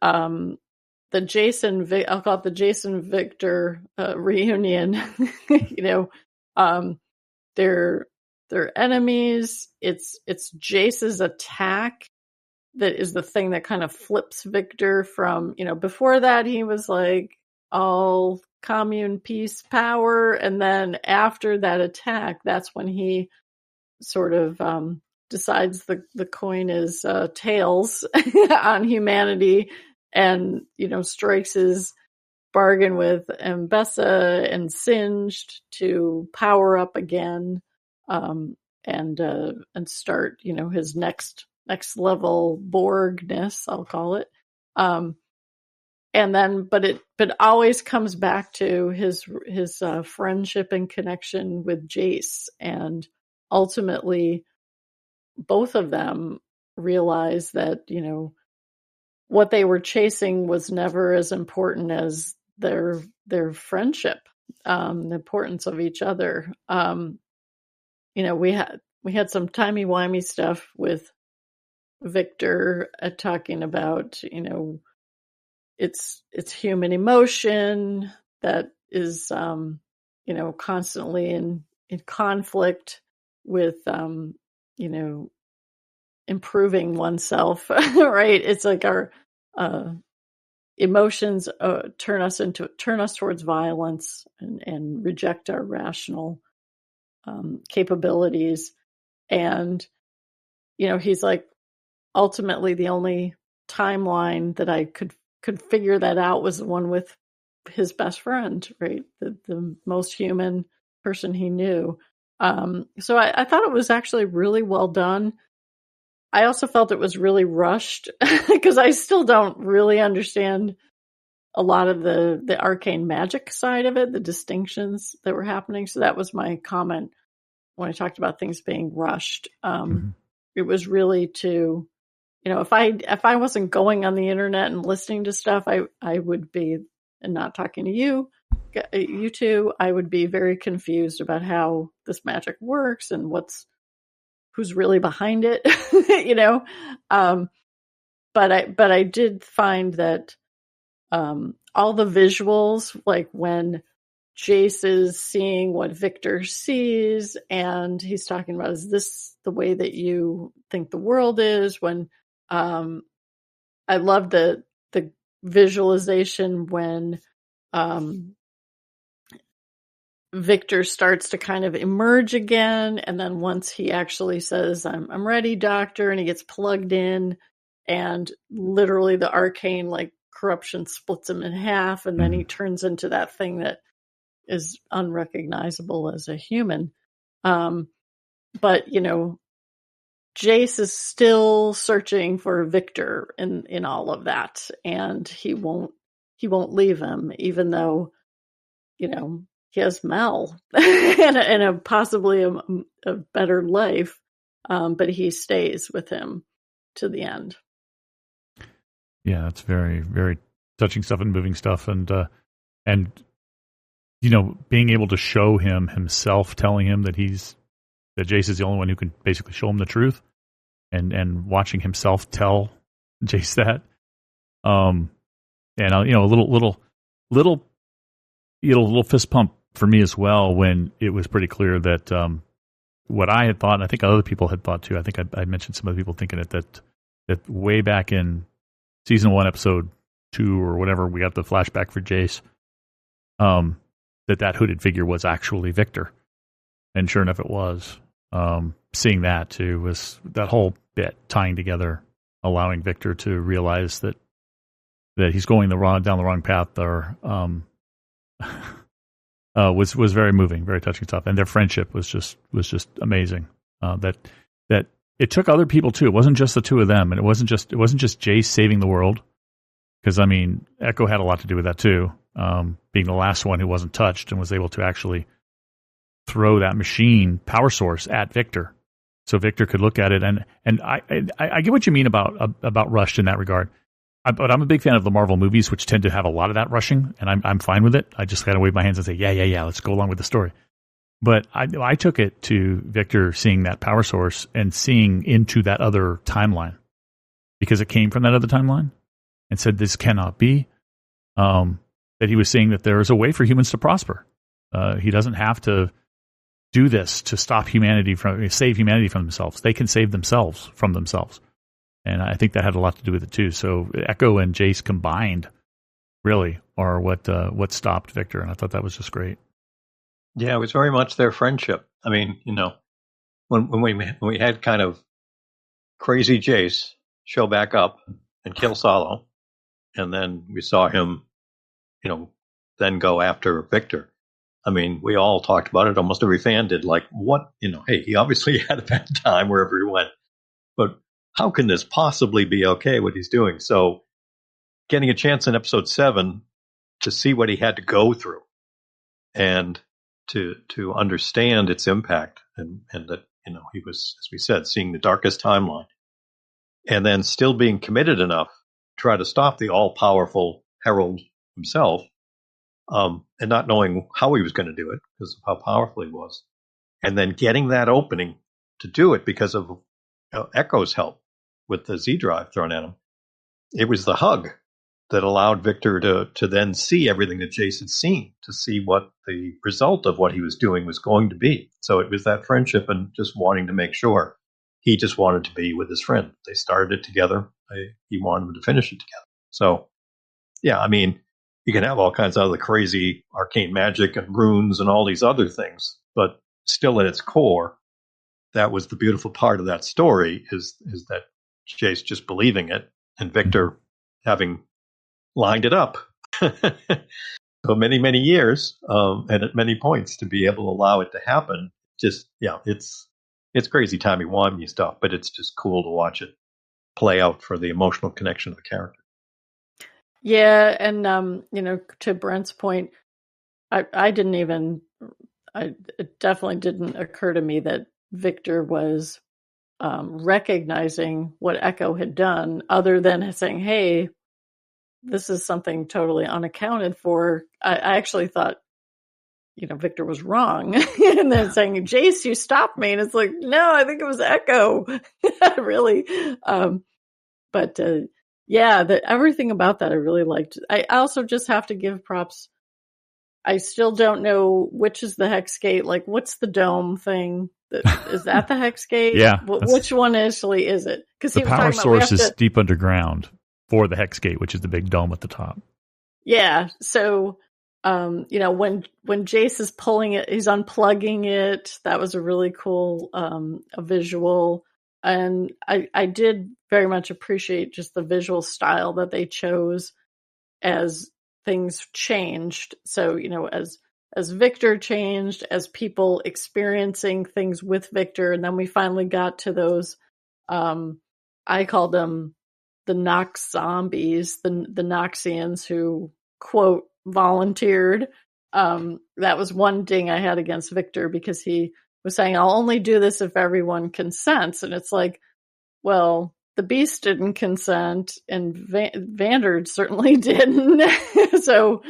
Jason, I'll call it the Jason Victor reunion. They're enemies. It's Jace's attack that is the thing that kind of flips Victor from, before that he was like all commune, peace, power, and then after that attack, that's when he sort of decides the coin is tails on humanity, and strikes his bargain with Mbessa and Singed to power up again, and start his next level Borgness, I'll call it. And then, but always comes back to his friendship and connection with Jace, and ultimately, both of them realize that what they were chasing was never as important as their friendship, the importance of each other. We had some timey-wimey stuff with Victor talking about it's human emotion that is constantly in conflict with improving oneself, right? It's like our emotions turn us towards violence and reject our rational capabilities. And he's like, ultimately the only timeline that I could figure that out was the one with his best friend, right? The most human person he knew. So I thought it was actually really well done. I also felt it was really rushed because I still don't really understand a lot of the arcane magic side of it, the distinctions that were happening. So that was my comment when I talked about things being rushed. It was really to, if I wasn't going on the internet and listening to stuff, I would be, and not talking to you two, I would be very confused about how this magic works and who's really behind it, But I did find that all the visuals, like when Jace is seeing what Victor sees, and he's talking about, is this the way that you think the world is? When I love the visualization when Victor starts to kind of emerge again, and then once he actually says, I'm ready, doctor, and he gets plugged in, and literally the arcane corruption splits him in half, and then he turns into that thing that is unrecognizable as a human. But Jace is still searching for Victor in all of that, and he won't leave him, even though he has Mel and a possibly a better life, but he stays with him to the end. Yeah, it's very, very touching stuff and moving stuff, and being able to show him himself, telling him that Jace is the only one who can basically show him the truth, and watching himself tell Jace that, and a little fist pump for me as well when it was pretty clear that what I had thought, and I think other people had thought too. I think I mentioned some other people thinking it, that way back in season 1, episode 2 or whatever, we got the flashback for Jace. That hooded figure was actually Victor, and sure enough, it was. Seeing that too was that whole bit tying together, allowing Victor to realize that he's going down the wrong path there. Was very moving, very touching stuff, and their friendship was just amazing. That it took other people too. It wasn't just the two of them, and it wasn't just Jace saving the world. Because I mean, Echo had a lot to do with that too, being the last one who wasn't touched and was able to actually throw that machine power source at Victor, so Victor could look at it. And I get what you mean about rushed in that regard. But I'm a big fan of the Marvel movies, which tend to have a lot of that rushing, and I'm fine with it. I just kind of wave my hands and say, yeah, let's go along with the story. But I took it to Victor seeing that power source and seeing into that other timeline, because it came from that other timeline, and said this cannot be. That he was seeing that there is a way for humans to prosper. He doesn't have to do this to save humanity from themselves. They can save themselves from themselves. And I think that had a lot to do with it too. So Echo and Jace combined really are what stopped Victor. And I thought that was just great. Yeah, it was very much their friendship. I mean, when we had kind of crazy Jace show back up and kill Solo, and then we saw him, then go after Victor. I mean, we all talked about it. Almost every fan did. Like, what? Hey, he obviously had a bad time wherever he went. But how can this possibly be okay, what he's doing? So getting a chance in episode 7 to see what he had to go through and to understand its impact, and that, he was, as we said, seeing the darkest timeline, and then still being committed enough to try to stop the all-powerful Herald himself, and not knowing how he was going to do it because of how powerful he was, and then getting that opening to do it because of Echo's help with the Z drive thrown at him. It was the hug that allowed Victor to then see everything that Jace had seen, to see what the result of what he was doing was going to be. So it was that friendship and just wanting to make sure. He just wanted to be with his friend. They started it together. He wanted them to finish it together. So, yeah, I mean, you can have all kinds of other crazy arcane magic and runes and all these other things, but still at its core, that was the beautiful part of that story, is that Jace just believing it and Victor having lined it up so many, many years, and at many points to be able to allow it to happen. Just, yeah, it's crazy timey-wimey stuff, but it's just cool to watch it play out for the emotional connection of the character. Yeah, and to Brent's point, it definitely didn't occur to me that Victor was recognizing what Echo had done, other than saying, hey, this is something totally unaccounted for. I actually thought, Victor was wrong. And then saying, Jace, you stopped me. And it's like, no, I think it was Echo. Really. But everything about that I really liked. I also just have to give props. I still don't know which is the hex gate. Like, what's the dome thing? Is that the hex gate? Yeah. Which one actually is it? Because the power source is deep underground for the hex gate, which is the big dome at the top. Yeah. So, when Jace is pulling it, he's unplugging it. That was a really cool a visual. And I did very much appreciate just the visual style that they chose as things changed. So, as Victor changed, as people experiencing things with Victor, and then we finally got to those, I called them the Nox zombies, the Noxians who, quote, volunteered. That was one ding I had against Victor, because he was saying, I'll only do this if everyone consents. And it's like, well, the Beast didn't consent, and Vandered certainly didn't. So,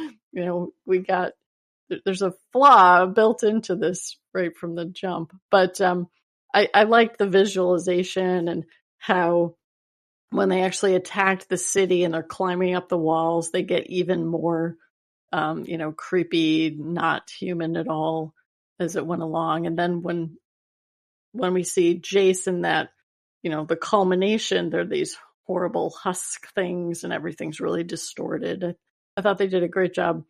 there's a flaw built into this right from the jump. But I liked the visualization and how when they actually attacked the city and they're climbing up the walls, they get even more, creepy, not human at all as it went along. And then when we see Jason, that, the culmination, they're these horrible husk things and everything's really distorted. I thought they did a great job.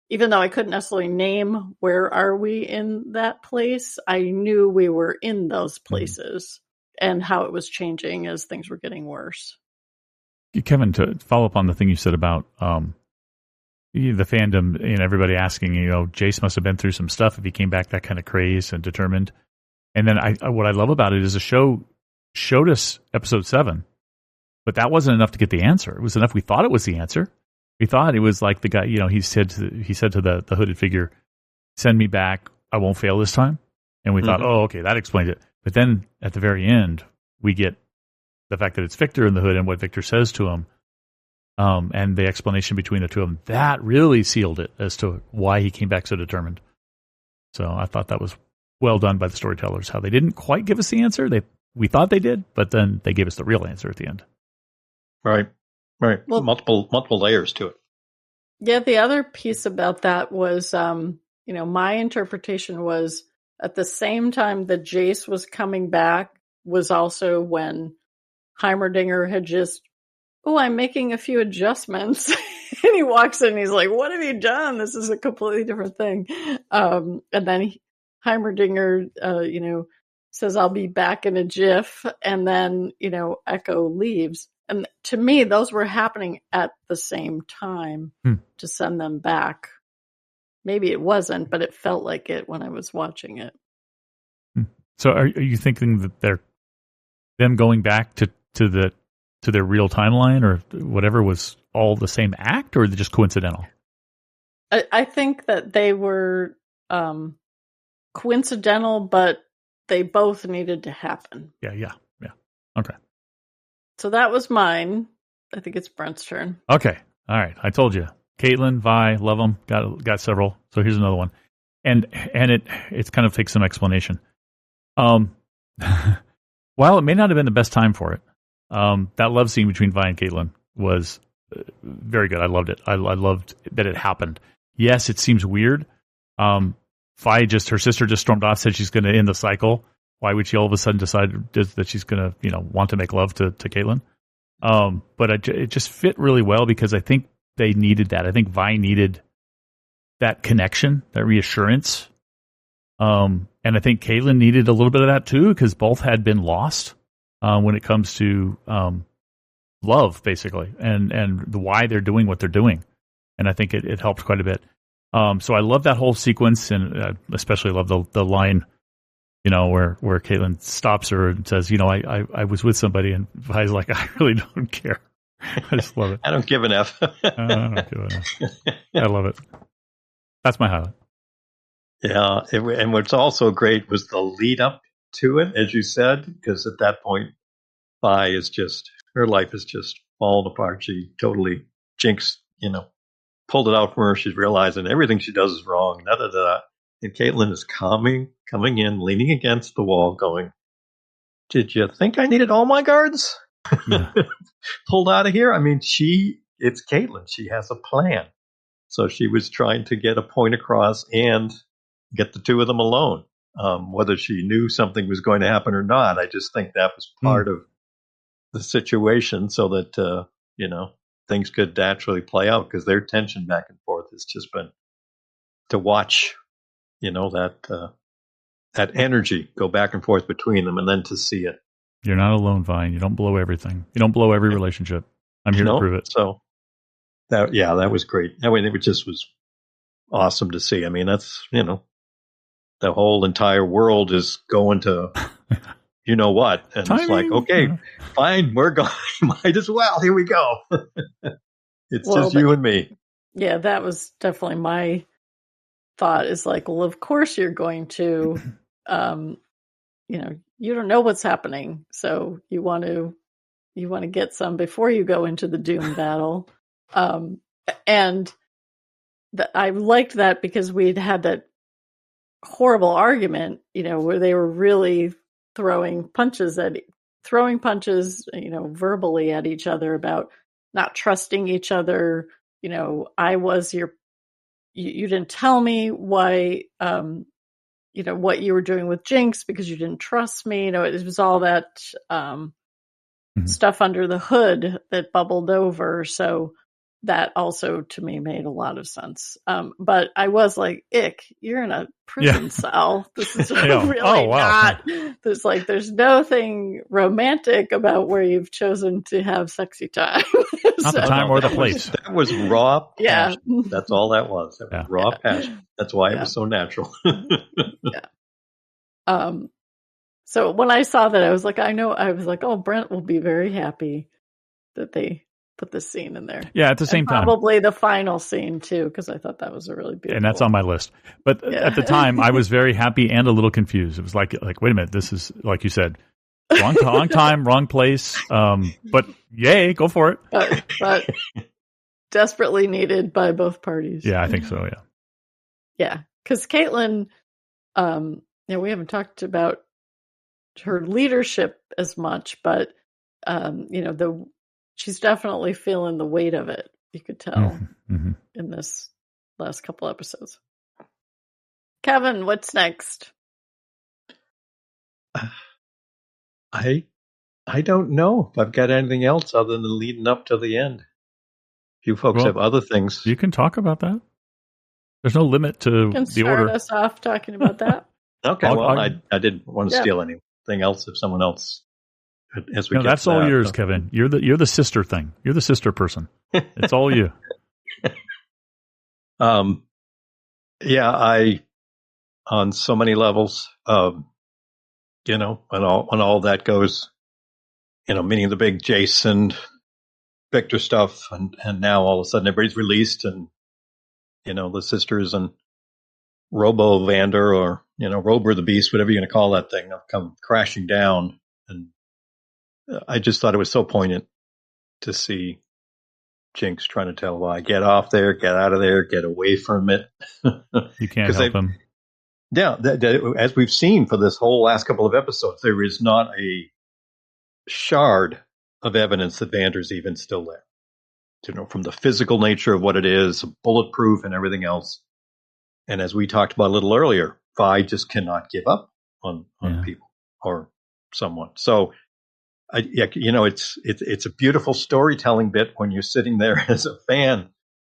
Even though I couldn't necessarily name where are we in that place, I knew we were in those places and how it was changing as things were getting worse. Kevin, to follow up on the thing you said about the fandom and everybody asking, Jace must have been through some stuff if he came back that kind of crazed and determined. And then what I love about it is the show showed us episode 7, but that wasn't enough to get the answer. It was enough. We thought it was the answer. We thought it was like the guy, he said to the hooded figure, "Send me back. I won't fail this time." And we thought, oh, okay, that explains it. But then at the very end, we get the fact that it's Victor in the hood and what Victor says to him, and the explanation between the two of them. That really sealed it as to why he came back so determined. So I thought that was well done by the storytellers, how they didn't quite give us the answer. We thought they did, but then they gave us the real answer at the end. Right. Well, multiple layers to it. Yeah, the other piece about that was, my interpretation was at the same time that Jace was coming back was also when Heimerdinger had just, I'm making a few adjustments. And he walks in and he's like, "What have you done? This is a completely different thing." And then Heimerdinger, says, "I'll be back in a jiff." And then, Echo leaves. And to me, those were happening at the same time to send them back. Maybe it wasn't, but it felt like it when I was watching it. So are you thinking that they're them going back to their real timeline or whatever was all the same act, or just coincidental? I think that they were coincidental, but they both needed to happen. Yeah. Okay. So that was mine. I think it's Brent's turn. Okay. All right. I told you. Caitlin, Vi, love them. Got several. So here's another one. And it kind of takes some explanation. While it may not have been the best time for it, that love scene between Vi and Caitlin was very good. I loved it. I loved that it happened. Yes, it seems weird. Vi her sister just stormed off, said she's going to end the cycle. Why would she all of a sudden decide that she's going to, want to make love to Caitlin? But it just fit really well because I think they needed that. I think Vi needed that connection, that reassurance. And I think Caitlin needed a little bit of that too, because both had been lost when it comes to love, basically, and why they're doing what they're doing. And I think it helped quite a bit. So I love that whole sequence, and especially love the line, where Caitlin stops her and says, I was with somebody, and Vi's like, "I really don't care." I just love it. I don't give an F. I don't give an F. I love it. That's my highlight. Yeah, and what's also great was the lead up to it, as you said, because at that point, Vi her life is just falling apart. She totally jinxed, pulled it out from her. She's realizing everything she does is wrong. And Caitlin is coming in, leaning against the wall, going, "Did you think I needed all my guards pulled out of here?" I mean, it's Caitlin. She has a plan. So she was trying to get a point across and get the two of them alone. Whether she knew something was going to happen or not, I just think that was part of the situation so that, things could naturally play out, because their tension back and forth has just been to watch, that energy go back and forth between them, and then to see it. You're not alone, Vine. You don't blow everything. You don't blow every relationship. I'm here to prove it. So that was great. I mean, it just was awesome to see. I mean, that's, the whole entire world is going to, what, and Timing. It's like, okay, fine, we're going. Might as well. Here we go. It's just you and me. Yeah, that was definitely my thought. Is like, well, of course you're going to, you don't know what's happening, so you want to get some before you go into the Doom battle. And I liked that because we'd had that horrible argument, where they were really throwing punches, verbally at each other about not trusting each other. You didn't tell me why, what you were doing with Jinx because you didn't trust me. It was all that stuff under the hood that bubbled over. So that also to me made a lot of sense. But I was like, "Ick, you're in a prison cell. This is really not, there's nothing romantic about where you've chosen to have sexy time." Not the time or the place. That was raw passion. Yeah. That's all that was. That was raw passion. That's why it was so natural. Yeah. So when I saw that, I was like, oh, Brent will be very happy that they put this scene in there. Yeah, at the same time. Probably the final scene, too, because I thought that was a really beautiful. And that's on my list. But at the time, I was very happy and a little confused. It was like, wait a minute, this is, like you said, wrong time, wrong place. But yay, go for it. But desperately needed by both parties. Yeah, I think so, yeah. Yeah, because Caitlin, we haven't talked about her leadership as much, but she's definitely feeling the weight of it. You could tell in this last couple episodes. Kevin, what's next? I don't know if I've got anything else other than leading up to the end. If you folks have other things, you can talk about that. There's no limit to the order. You can start us off talking about that. Okay, I didn't want to steal anything else if someone else. As we that's all yours, Kevin. You're the sister thing. You're the sister person. It's all you. I on so many levels, when all that goes, meaning the big Jason Victor stuff, and now all of a sudden everybody's released, and the sisters and Robo Vander, or Rober the Beast, whatever you're going to call that thing, have come crashing down, and I just thought it was so poignant to see Jinx trying to tell why, get off there, get out of there, get away from it. You can't help them. Yeah, as we've seen for this whole last couple of episodes, there is not a shard of evidence that Vander's even still there. From the physical nature of what it is, bulletproof and everything else. And as we talked about a little earlier, Vi just cannot give up on people or someone. So, it's a beautiful storytelling bit when you're sitting there as a fan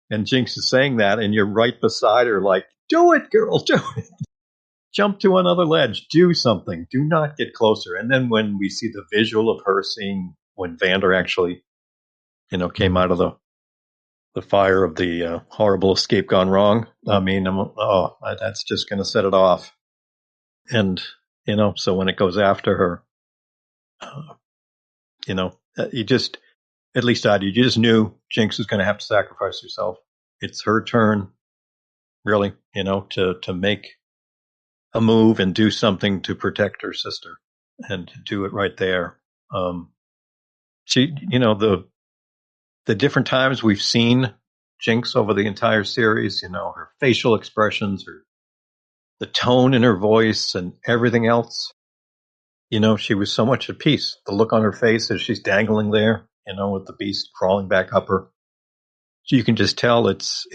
and Jinx is saying that, and you're right beside her, like, do it, girl, do it. Jump to another ledge, do something, do not get closer. And then when we see the visual of her seeing when Vander actually, came out of the fire of the horrible escape gone wrong, I mean, that's just going to set it off. And, so when it goes after her, you just, at least you just knew Jinx was going to have to sacrifice herself. It's her turn, really, to make a move and do something to protect her sister, and to do it right there. She, the different times we've seen Jinx over the entire series, her facial expressions, the tone in her voice and everything else, she was so much at peace. The look on her face as she's dangling there, with the beast crawling back up her. So you can just tell it's,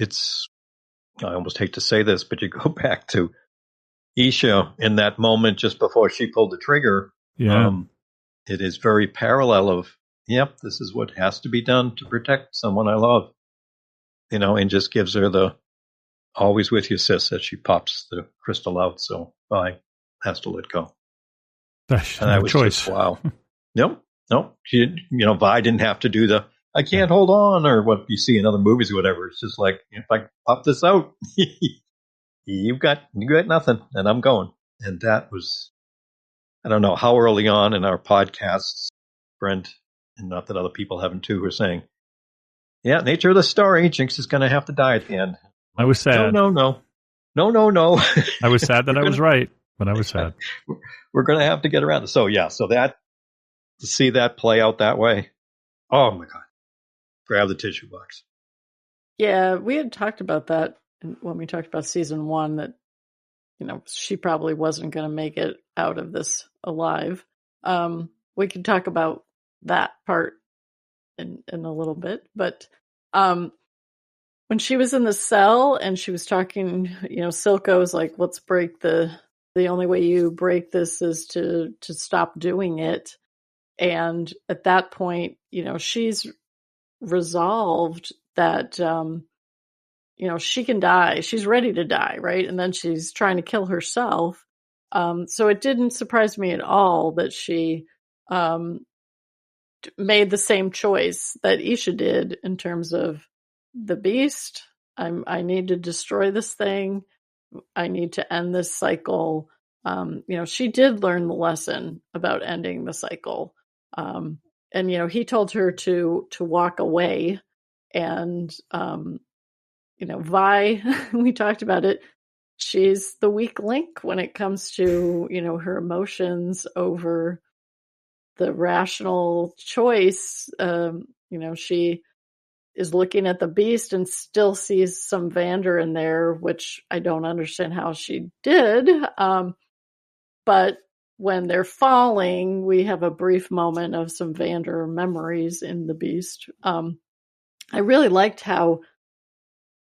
I almost hate to say this, but you go back to Isha in that moment just before she pulled the trigger. Yeah. It is very parallel of, yep, this is what has to be done to protect someone I love, and just gives her the always with you, sis, as she pops the crystal out. So Vi has to let go. That's and that no was choice. Just, wow. Nope. She, Vi didn't have to do the, I can't hold on, or what you see in other movies or whatever. It's just like, if I pop this out, you got nothing, and I'm going. And that was, I don't know how early on in our podcasts, Brent, and not that other people haven't too, were saying, yeah, nature of the story, Jinx is going to have to die at the end. I was sad. No. I was sad that I was right, but I was sad. We're going to have to get around it. So that, to see that play out that way, oh my God, grab the tissue box. Yeah, we had talked about that when we talked about season 1, that, she probably wasn't going to make it out of this alive. We can talk about that part in a little bit, but when she was in the cell and she was talking, Silco was like, let's break the only way you break this is to stop doing it. And at that point, she's resolved that, she can die. She's ready to die, right? And then she's trying to kill herself. So it didn't surprise me at all that she made the same choice that Isha did in terms of the beast. I need to destroy this thing. I need to end this cycle. she did learn the lesson about ending the cycle. And, he told her to walk away. And, Vi, we talked about it. She's the weak link when it comes to, her emotions over the rational choice. She is looking at the beast and still sees some Vander in there, which I don't understand how she did. But when they're falling, we have a brief moment of some Vander memories in the beast. I really liked how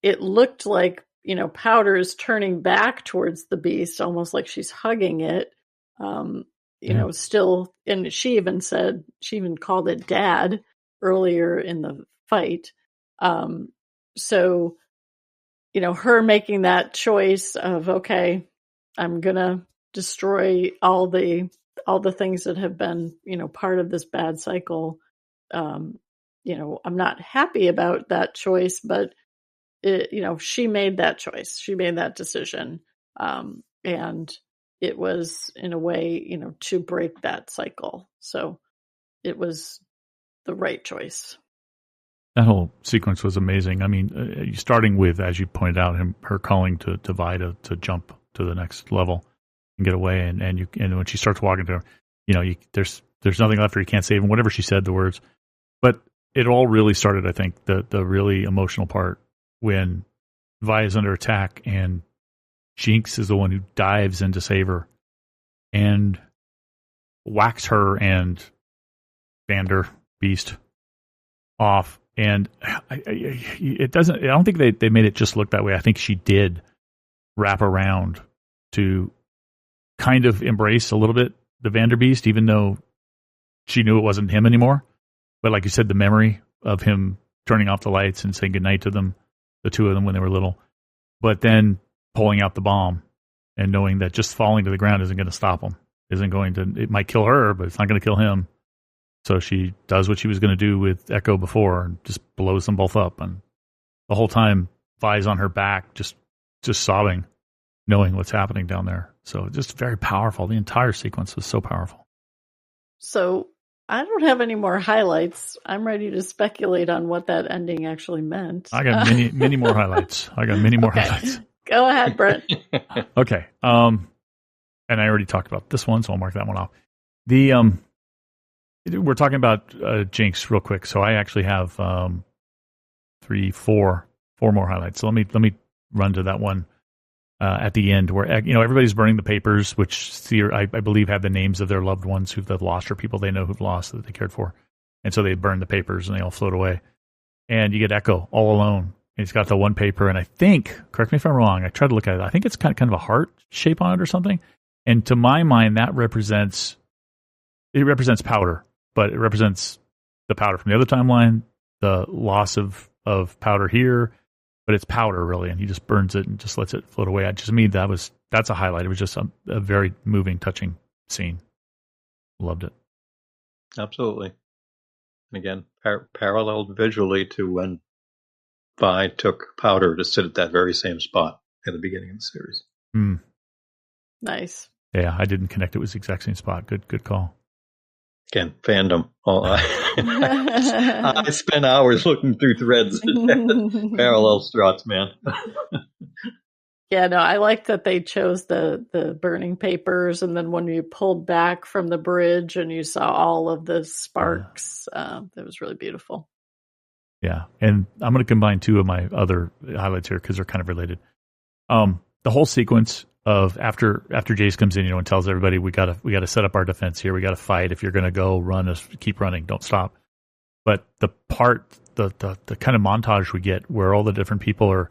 it looked like, Powder is turning back towards the beast, almost like she's hugging it. Still, and she even called it Dad earlier in the fight. So, her making that choice of, okay, I'm gonna destroy all the things that have been, part of this bad cycle. I'm not happy about that choice, but she made that choice. She made that decision. And it was in a way, to break that cycle. So it was the right choice. That whole sequence was amazing. I mean, starting with, as you pointed out, her calling to Vi to jump to the next level and get away, and when she starts walking to her, there's nothing left her. You can't save him. Whatever she said, the words. But it all really started, I think, the really emotional part when Vi is under attack and Jinx is the one who dives in to save her and whacks her and Vander Beast off. And it doesn't. I don't think they made it just look that way. I think she did wrap around to kind of embrace a little bit the Vander Beast, even though she knew it wasn't him anymore. But like you said, the memory of him turning off the lights and saying goodnight to them, the two of them when they were little, but then pulling out the bomb and knowing that just falling to the ground isn't going to stop him, it might kill her, but it's not going to kill him. So she does what she was going to do with Echo before and just blows them both up. And the whole time, Vi's on her back, just sobbing, knowing what's happening down there. So just very powerful. The entire sequence was so powerful. So I don't have any more highlights. I'm ready to speculate on what that ending actually meant. I got many more highlights. Highlights. Go ahead, Brent. Okay. And I already talked about this one, so I'll mark that one off. We're talking about Jinx real quick. So I actually have four more highlights. So let me run to that one at the end where everybody's burning the papers, which I believe have the names of their loved ones who've lost or people they know who've lost that they cared for, and so they burn the papers and they all float away. And you get Echo all alone. And he's got the one paper, and I think, correct me if I'm wrong, I tried to look at it. I think it's kind of a heart shape on it or something. And to my mind, that represents Powder, but it represents the Powder from the other timeline, the loss of Powder here, but it's Powder really, and he just burns it and just lets it float away. To me, that's a highlight. It was just a very moving, touching scene. Loved it. Absolutely. And again, paralleled visually to when Vi took Powder to sit at that very same spot at the beginning of the series. Mm. Nice. Yeah, I didn't connect it was the exact same spot. Good call. Again, fandom. I spent hours looking through threads and parallel struts, man. Yeah, no, I liked that they chose the burning papers, and then when you pulled back from the bridge and you saw all of the sparks, that was really beautiful. Yeah, and I'm going to combine two of my other highlights here because they're kind of related. The whole sequence of after Jace comes in, and tells everybody we gotta set up our defense here. We gotta fight. If you're going to go, run. Keep running. Don't stop. But the kind of montage we get where all the different people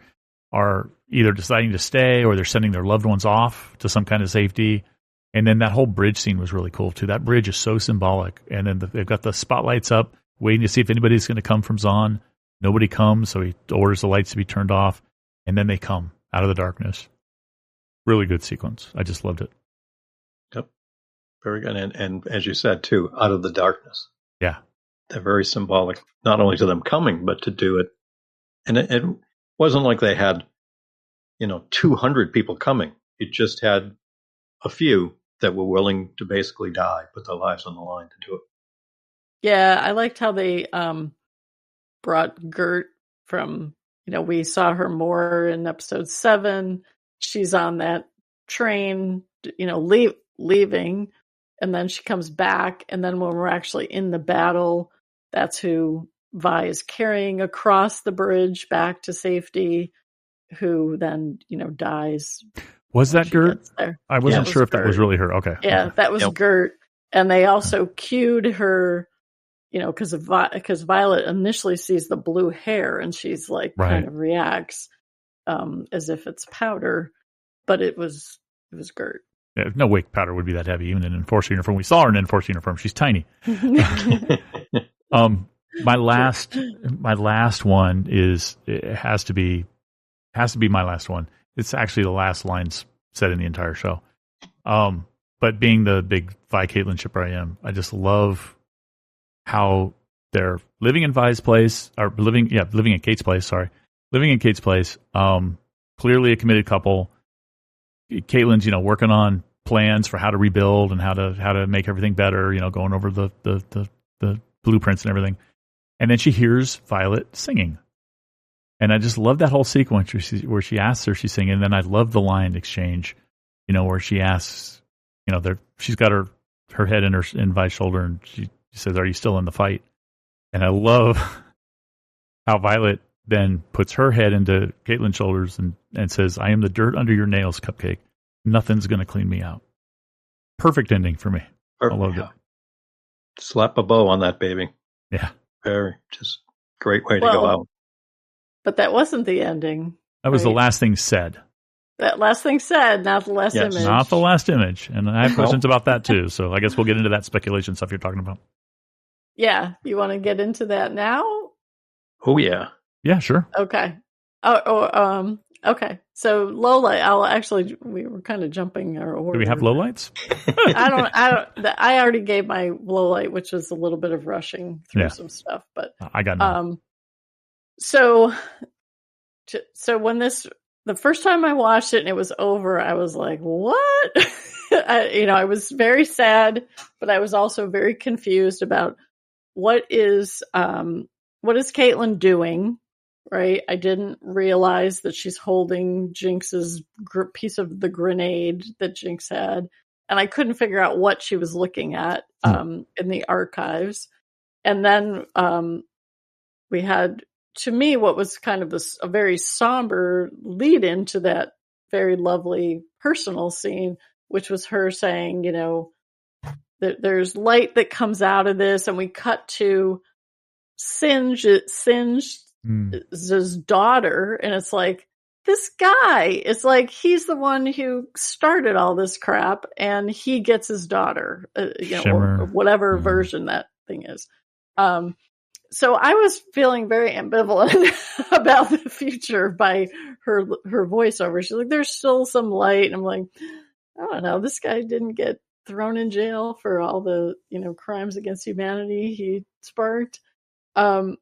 are either deciding to stay or they're sending their loved ones off to some kind of safety. And then that whole bridge scene was really cool too. That bridge is so symbolic. And then they've got the spotlights up, waiting to see if anybody's going to come from Zahn. Nobody comes, so he orders the lights to be turned off, and then they come out of the darkness. Really good sequence. I just loved it. Yep. Very good. And as you said, too, out of the darkness. Yeah. They're very symbolic, not only to them coming, but to do it. And it wasn't like they had, 200 people coming. It just had a few that were willing to basically die, put their lives on the line to do it. Yeah, I liked how they brought Gert from, we saw her more in episode 7. She's on that train, leaving, and then she comes back. And then when we're actually in the battle, that's who Vi is carrying across the bridge back to safety, who then, dies. Was that Gert? I wasn't sure if that was really her. Okay. Yeah, that was Gert. And they also cued her, because Violet initially sees the blue hair and she's like, kind of reacts as if it's powder, but it was Gert. Yeah, no way powder would be that heavy, even in an Enforcer uniform. We saw her in an Enforcer uniform. She's tiny. My last one has to be my last one. It's actually the last lines said in the entire show. But being the big Vi Caitlin shipper I am, I just love how they're living in Vi's place, or living in Kate's place. Sorry, living in Kate's place. Clearly a committed couple. Caitlin's, working on plans for how to rebuild and how to make everything better. Going over the blueprints and everything. And then she hears Violet singing. And I just love that whole sequence where she asks her, she's singing. And then I love the line exchange, where she asks, she's got her head in Vi's shoulder, and she says, "Are you still in the fight?" And I love how Violet then puts her head into Caitlin's shoulders and says, "I am the dirt under your nails, Cupcake. Nothing's going to clean me out." Perfect ending for me. Perfect. I loved it. Slap a bow on that baby. Yeah. Very, just great way to go out. But that wasn't the ending. That was the last thing said. That last thing said, not the last image. Not the last image. And I have questions about that too. So I guess we'll get into that speculation stuff you're talking about. Yeah. You want to get into that now? Oh, yeah. Yeah, sure. Okay. Okay. So we were kind of jumping our order. Do we have lowlights? I already gave my lowlight, which was a little bit of rushing through some stuff, but I got none. So when the first time I watched it and it was over, I was like, what? I was very sad, but I was also very confused about what is Caitlin doing? Right. I didn't realize that she's holding Jinx's piece of the grenade that Jinx had. And I couldn't figure out what she was looking at in the archives. And then we had, to me, what was kind of a very somber lead into that very lovely personal scene, which was her saying, that there's light that comes out of this. And we cut to Singe's daughter, and it's like, this guy, it's like he's the one who started all this crap, and he gets his daughter, or whatever version that thing is. So I was feeling very ambivalent about the future by her voiceover. She's like, there's still some light. And I'm like, I don't know. This guy didn't get thrown in jail for all the, crimes against humanity he sparked. And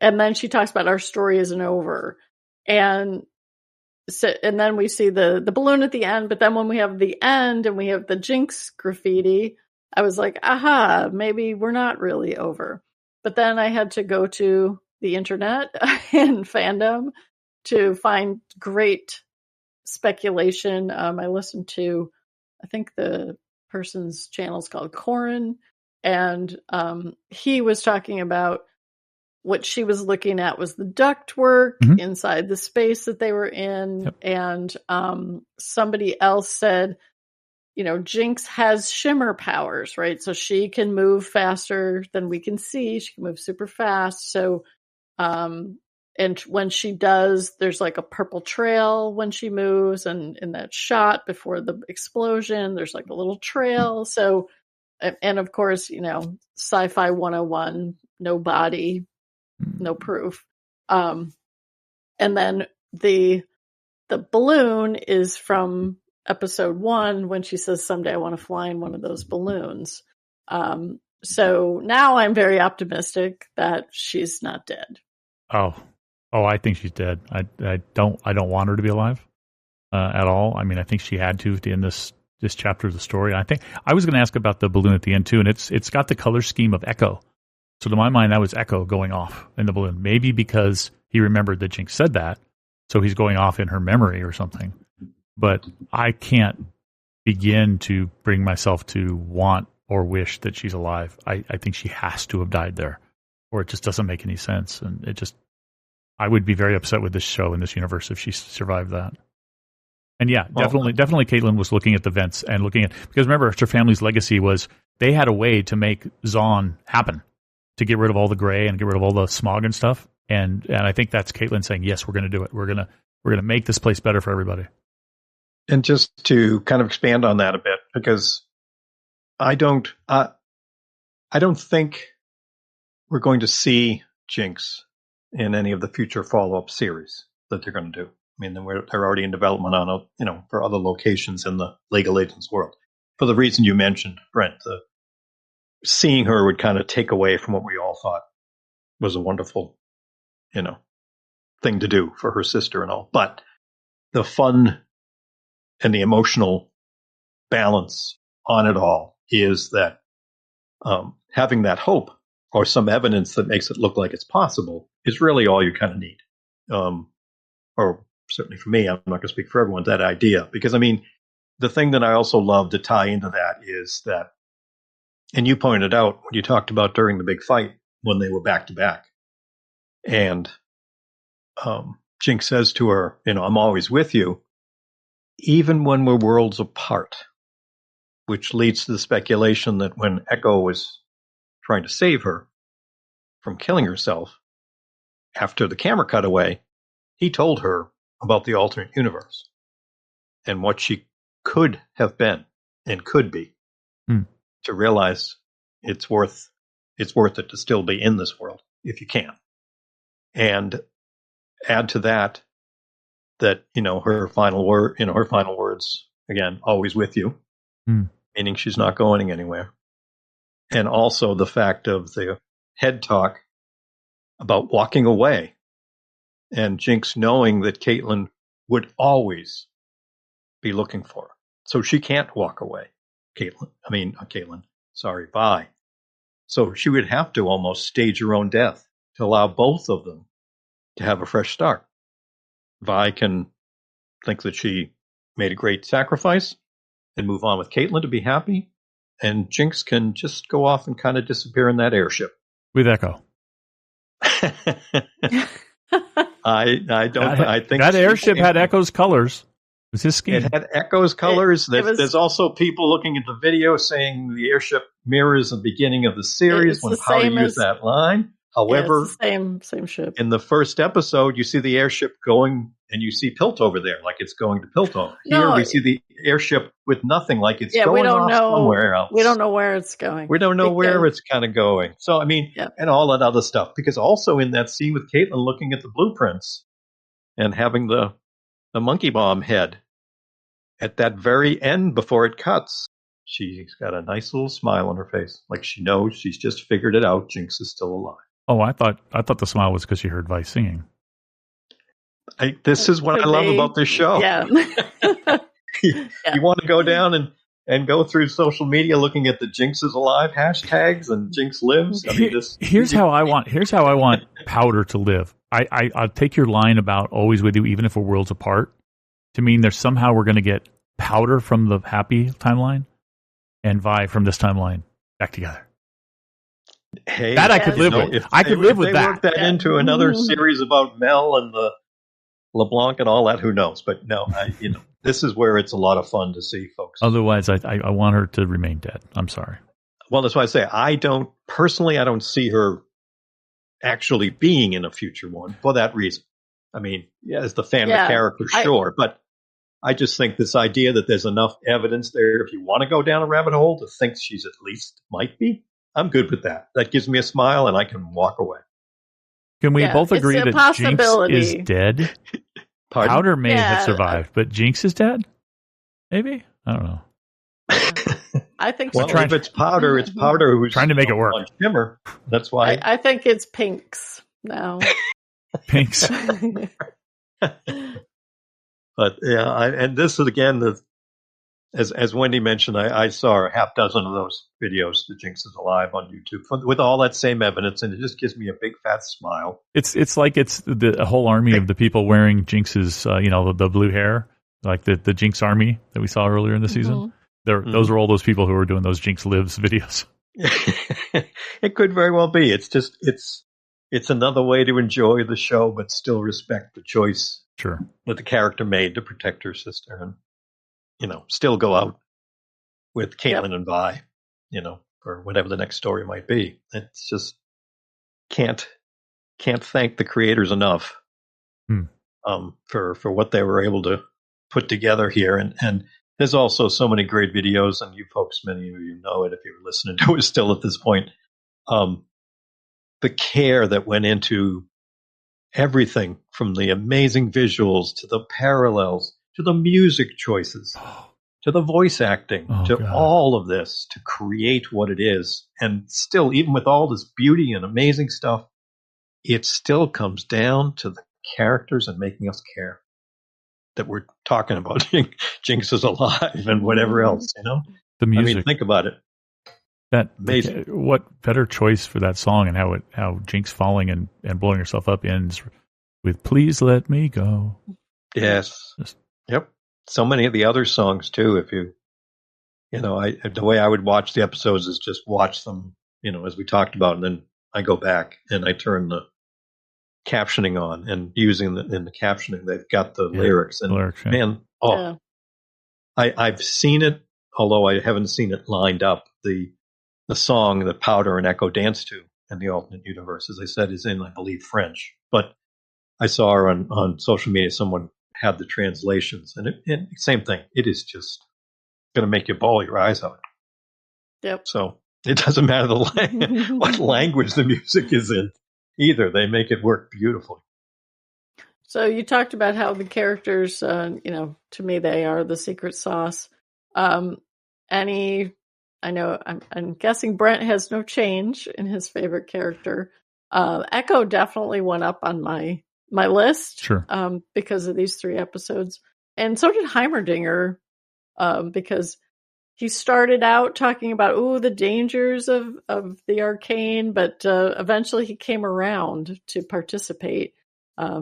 then she talks about our story isn't over. And then we see the balloon at the end. But then when we have the end and we have the Jinx graffiti, I was like, aha, maybe we're not really over. But then I had to go to the internet and fandom to find great speculation. I listened to, I think the person's channel is called Corin, and he was talking about what she was looking at was the ductwork inside the space that they were in. Yep. And somebody else said, Jinx has shimmer powers, right? So she can move faster than we can see. She can move super fast. So, and when she does, there's like a purple trail when she moves, and in that shot before the explosion, there's like a little trail. So, and of course, Sci-Fi 101, no body, no proof. And then the balloon is from episode 1 when she says, someday I want to fly in one of those balloons. So now I'm very optimistic that she's not dead. Oh, I think she's dead. I don't want her to be alive at all. I mean, I think she had to at the end of this this chapter of the story. I think I was going to ask about the balloon at the end too, and it's got the color scheme of Echo. So to my mind, that was Echo going off in the balloon. Maybe because he remembered that Jinx said that, so he's going off in her memory or something. But I can't begin to bring myself to want or wish that she's alive. I think she has to have died there, or it just doesn't make any sense. And I would be very upset with this show and this universe if she survived that. And yeah, definitely Caitlin was looking at the vents and looking at, because remember, her family's legacy was they had a way to make Zaun happen, to get rid of all the gray and get rid of all the smog and stuff. And I think that's Caitlin saying, yes, we're going to do it. We're going to make this place better for everybody. And just to kind of expand on that a bit, because I don't think we're going to see Jinx in any of the future follow-up series that they're going to do. I mean, they're already in development on, for other locations in the League of Legends world. For the reason you mentioned, Brent, seeing her would kind of take away from what we all thought was a wonderful, thing to do for her sister and all. But the fun and the emotional balance on it all is that having that hope or some evidence that makes it look like it's possible is really all you kind of need. Or certainly for me, I'm not going to speak for everyone, that idea. Because, the thing that I also love to tie into that is that, and you pointed out when you talked about during the big fight when they were back to back, and Jinx says to her, I'm always with you, even when we're worlds apart, which leads to the speculation that when Echo was trying to save her from killing herself, after the camera cut away, he told her about the alternate universe and what she could have been and could be, to realize it's worth it to still be in this world if you can. And add to that her final words, again, always with you, meaning she's not going anywhere. And also the fact of the head talk about walking away, and Jinx knowing that Caitlin would always be looking for her. So she can't walk away. Vi. So she would have to almost stage her own death to allow both of them to have a fresh start. Vi can think that she made a great sacrifice and move on with Caitlin to be happy, and Jinx can just go off and kind of disappear in that airship. With Echo. I think that airship had Echo's colors. It was his scheme. It had Echo's colors. There's also people looking at the video saying the airship mirrors the beginning of the series when Power used that line. However, it's the same ship. In the first episode, you see the airship going, and you see Piltover there, like it's going to Piltover. Here, we see the airship with nothing, like it's going off somewhere else. We don't know where it's going. We don't know where it's kind of going. So, and all that other stuff. Because also in that scene with Caitlin looking at the blueprints and having the monkey bomb head, at that very end before it cuts, she's got a nice little smile on her face, like she knows she's just figured it out. Jinx is still alive. Oh, I thought the smile was because you heard Vi singing. This is what I love about this show. Yeah. You want to go down and go through social media looking at the Jinx is alive hashtags and Jinx lives. Here's how I want Powder to live. I'll take your line about always with you, even if we're worlds apart, to mean there's somehow we're going to get Powder from the happy timeline and Vi from this timeline back together. Hey, that I could live with. I could live with that. They work that into another series about Mel and the LeBlanc and all that. Who knows? But no, this is where it's a lot of fun to see, folks. Otherwise, I want her to remain dead. I'm sorry. Well, that's why I say I don't see her actually being in a future one for that reason. As the fan of the character, sure, but I just think this idea that there's enough evidence there, if you want to go down a rabbit hole, to think she's at least might be. I'm good with that. That gives me a smile, and I can walk away. Can we both agree that Jinx is dead? Powder may have survived, but Jinx is dead? Maybe? I don't know. I think so. If it's Powder who's trying to make it work. On Shimmer. That's why. I think it's Pinks now. Pinks. But yeah, and this is again as Wendy mentioned, I saw a half dozen of those videos, The Jinx is Alive, on YouTube with all that same evidence, and it just gives me a big fat smile. It's like it's a whole army of the people wearing Jinx's, the blue hair, like the Jinx army that we saw earlier in the season. Those are all those people who are doing those Jinx Lives videos. It could very well be. It's just it's another way to enjoy the show, but still respect the choice that the character made to protect her sister, and still go out with Caitlin and Vi, or whatever the next story might be. It's just can't thank the creators enough for what they were able to put together here. And there's also so many great videos, and you folks, many of you know it if you're listening to it still at this point. The care that went into everything, from the amazing visuals to the parallels to the music choices to the voice acting all of this to create what it is. And still, even with all this beauty and amazing stuff, it still comes down to the characters and making us care that we're talking about Jinx is alive and whatever else, The music. I mean, think about it. That amazing. What better choice for that song, and how Jinx falling and blowing herself up ends with "Please Let Me Go." Yes. Yep. So many of the other songs too. If the way I would watch the episodes is just watch them, as we talked about, and then I go back and I turn the captioning on, and using in the captioning, they've got the lyrics. And man, I've seen it, although I haven't seen it lined up. The song that Powder and Echo dance to in the alternate universe, as I said, is in, I believe, French. But I saw her on social media. Someone had the translations, and same thing. It is just going to make you bawl your eyes out. Yep. So it doesn't matter what language the music is in either. They make it work beautifully. So you talked about how the characters, to me, they are the secret sauce. I know I'm guessing Brent has no change in his favorite character. Echo definitely went up on my list, because of these 3 episodes, and so did Heimerdinger, because he started out talking about the dangers of the Arcane, but eventually he came around to participate.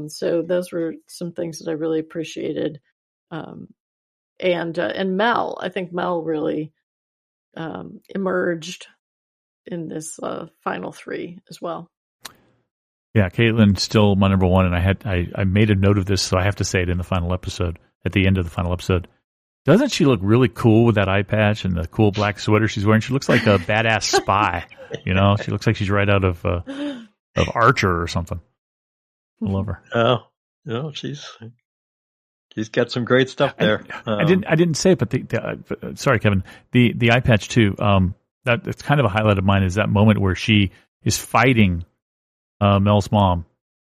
So those were some things that I really appreciated. And Mel, I think Mel really emerged in this final 3 as well. Yeah, Caitlin's still my number 1, and I made a note of this, so I have to say it in the final episode, at the end of the final episode. Doesn't she look really cool with that eye patch and the cool black sweater she's wearing? She looks like a badass spy. She looks like she's right out of Archer or something. I love her. Oh, no, she's got some great stuff there. I didn't say it, but sorry, Kevin. The eye patch too. That's kind of a highlight of mine, is that moment where she is fighting Mel's mom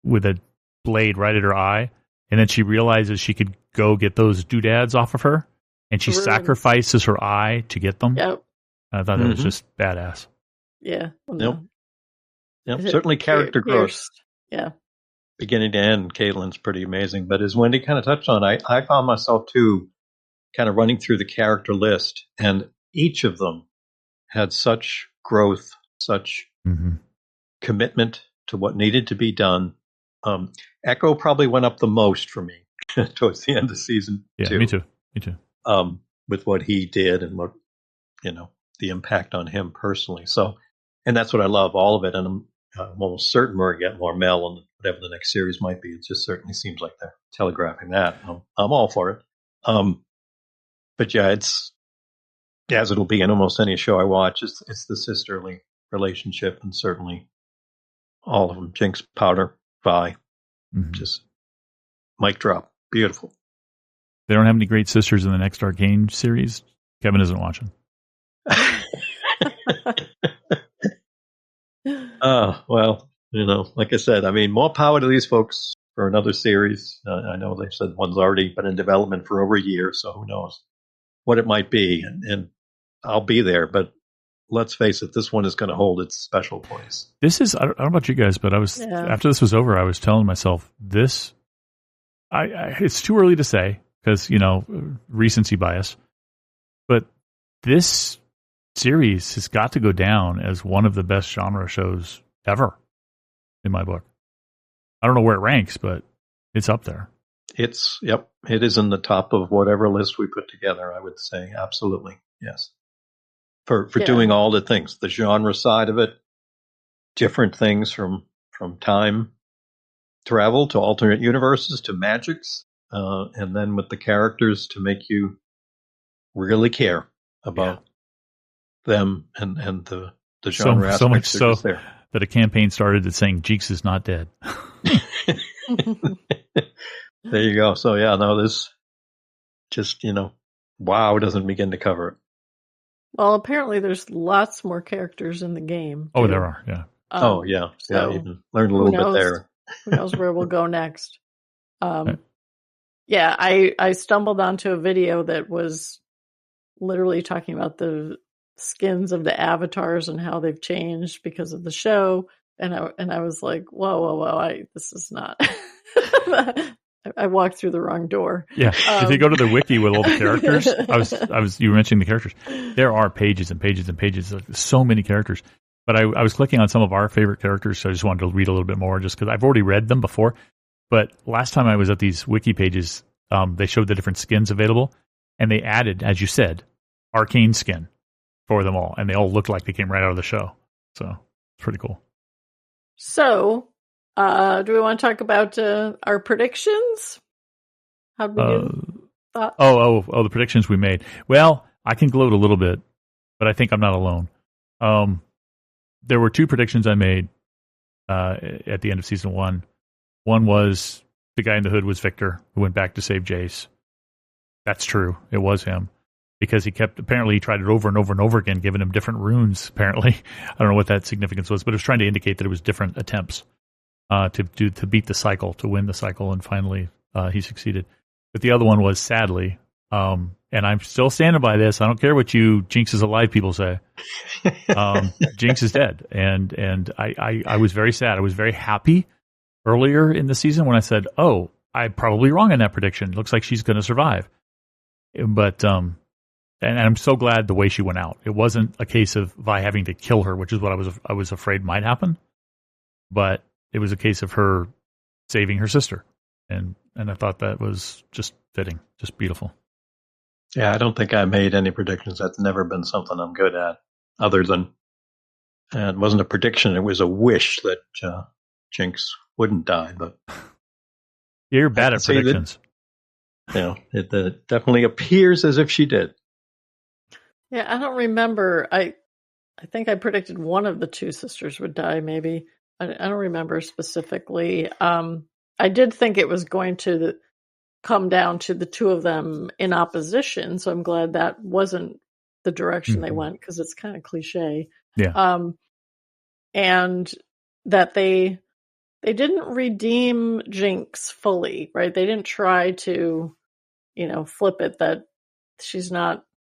with a blade right at her eye, and then she realizes she could go get those doodads off of her, and she sacrifices her eye to get them. Yep. I thought that was just badass. Yeah. Yep. Certainly character growth. Yeah. Beginning to end, Caitlin's pretty amazing. But as Wendy kind of touched on, I found myself too kind of running through the character list, and each of them had such growth, such commitment to what needed to be done. Echo probably went up the most for me towards the end of season 2. Me too. With what he did and what, the impact on him personally. So, and that's what I love, all of it. And I'm almost certain we're going to get more Mel on whatever the next series might be. It just certainly seems like they're telegraphing that. I'm all for it. But yeah, it's, as it'll be in almost any show I watch, it's the sisterly relationship, and certainly all of them. Jinx, Powder, Vi, just mic drop. Beautiful. They don't have any great sisters in the next Arcane series. Kevin isn't watching. Well, like I said, I mean, more power to these folks for another series. I know they've said one's already been in development for over a year, so who knows what it might be. And I'll be there, but let's face it, this one is going to hold its special place. This is, I don't know about you guys, but after this was over, I was telling myself it's too early to say because, recency bias. But this series has got to go down as one of the best genre shows ever in my book. I don't know where it ranks, but it's up there. It is in the top of whatever list we put together, I would say. Absolutely. Yes. For doing all the things, the genre side of it, different things from time travel to alternate universes to magics, and then with the characters to make you really care about them and the genre aspects. So much so there. That a campaign started that's saying Jinx is not dead. There you go. So this just, wow doesn't begin to cover it. Well, apparently there's lots more characters in the game. Oh, there are, yeah. So even learned a little bit there. Who knows where we'll go next? I stumbled onto a video that was literally talking about the skins of the avatars and how they've changed because of the show, and I was like, whoa, this is not. I walked through the wrong door. Yeah, if you go to the wiki with all the characters, you were mentioning the characters. There are pages and pages and pages, so many characters. But I was clicking on some of our favorite characters, so I just wanted to read a little bit more, just because I've already read them before. But last time I was at these wiki pages, they showed the different skins available, and they added, as you said, Arcane skin for them all, and they all looked like they came right out of the show. So it's pretty cool. So, do we want to talk about our predictions? How did we do? The predictions we made. Well, I can gloat a little bit, but I think I'm not alone. There were two predictions I made at the end of season 1. One was the guy in the hood was Victor, who went back to save Jace. That's true. It was him. Because he tried it over and over and over again, giving him different runes, apparently. I don't know what that significance was, but it was trying to indicate that it was different attempts to beat the cycle, to win the cycle, and finally he succeeded. But the other one was, sadly, and I'm still standing by this. I don't care what you Jinx is alive people say. Jinx is dead. And I was very sad. I was very happy earlier in the season when I said, I'm probably wrong in that prediction. It looks like she's going to survive. But, and I'm so glad the way she went out. It wasn't a case of Vi having to kill her, which is what I was afraid might happen. But it was a case of her saving her sister. And I thought that was just fitting, just beautiful. Yeah, I don't think I made any predictions. That's never been something I'm good at, other than, and it wasn't a prediction, it was a wish that Jinx wouldn't die. But you're bad at predictions. It definitely appears as if she did. Yeah, I don't remember. I think I predicted one of the two sisters would die, maybe. I don't remember specifically. I did think it was going to come down to the two of them in opposition, so I'm glad that wasn't the direction they went, because it's kind of cliche. Yeah. And that they didn't redeem Jinx fully, right? They didn't try to, flip it that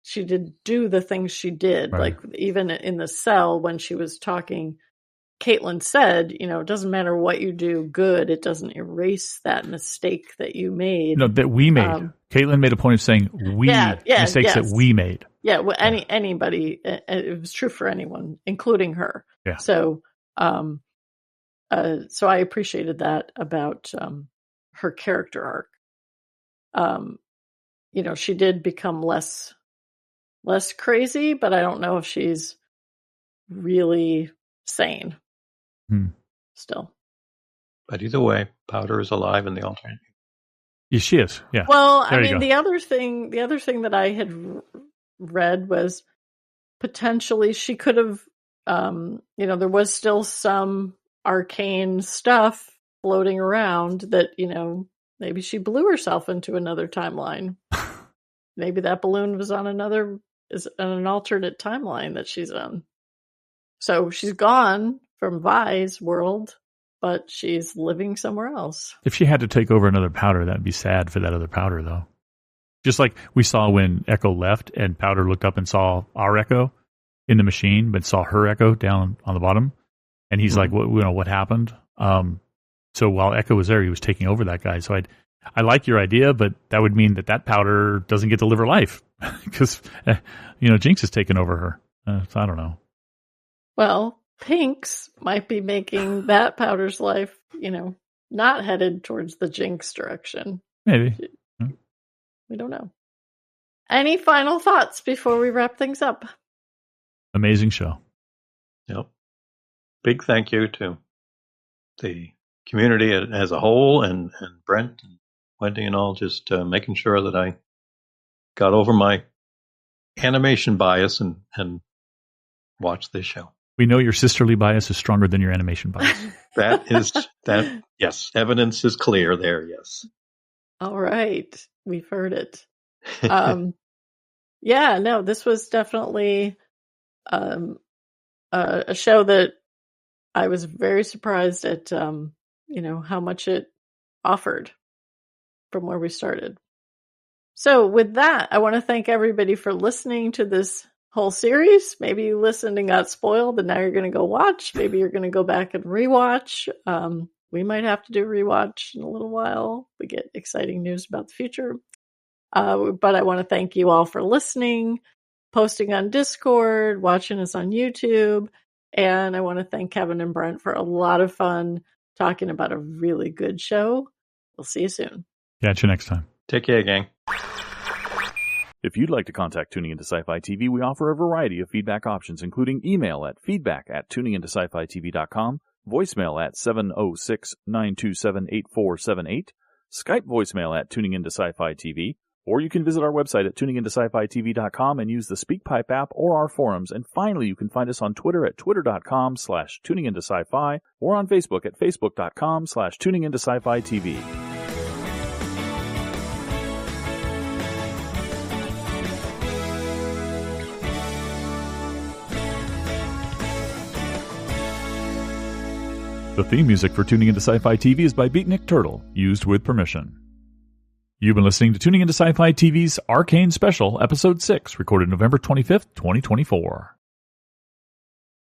she did do the things she did. Right. Like even in the cell when she was talking, Caitlin said, it doesn't matter what you do good, it doesn't erase that mistake that you made. No, that we made. Caitlin made a point of saying mistakes that we made. Yeah, well, anybody, it was true for anyone, including her. Yeah. So, so I appreciated that about her character arc. She did become less crazy, but I don't know if she's really sane. Still. But either way, Powder is alive in the alternate. Yeah, she is. Yeah. Well, the other thing that I had read was potentially she could have, there was still some arcane stuff floating around that, maybe she blew herself into another timeline. Maybe that balloon was on an alternate timeline that she's on. So she's gone from Vi's world, but she's living somewhere else. If she had to take over another Powder, that'd be sad for that other Powder, though. Just like we saw when Echo left and Powder looked up and saw our Echo in the machine, but saw her Echo down on the bottom. And he's like, what happened? So while Echo was there, he was taking over that guy. So I like your idea, but that would mean that powder doesn't get to live her life because, Jinx has taken over her. So I don't know. Well, Pinks might be making that powder's life, not headed towards the Jinx direction. Maybe. We don't know. Any final thoughts before we wrap things up? Amazing show. Yep. Big thank you to the community as a whole and Brent and Wendy and all, just making sure that I got over my animation bias and watched this show. We know your sisterly bias is stronger than your animation bias. Yes, evidence is clear there, yes. All right. We've heard it. Yeah, no, this was definitely a show that I was very surprised at, how much it offered from where we started. So with that, I want to thank everybody for listening to this whole series. Maybe you listened and got spoiled and now you're going to go watch. Maybe you're going to go back and rewatch. We might have to do rewatch in a little while. We get exciting news about the future. But I want to thank you all for listening, posting on Discord, watching us on YouTube. And I want to thank Kevin and Brent for a lot of fun talking about a really good show. We'll see you soon. Catch you next time. Take care, gang. If you'd like to contact Tuning Into Sci Fi TV, we offer a variety of feedback options, including email at feedback@tuningintoscifitv.com, voicemail at 706-927-8478, Skype voicemail at Tuning Into Sci-Fi TV, or you can visit our website at tuningintoscifitv.com and use the SpeakPipe app or our forums. And finally, you can find us on Twitter at twitter.com/tuningintosci-fi or on Facebook at facebook.com/tuningintosci-fi-tv. The theme music for Tuning Into Sci-Fi TV is by Beatnik Turtle, used with permission. You've been listening to Tuning Into Sci-Fi TV's Arcane Special, Episode 6, recorded November 25th, 2024.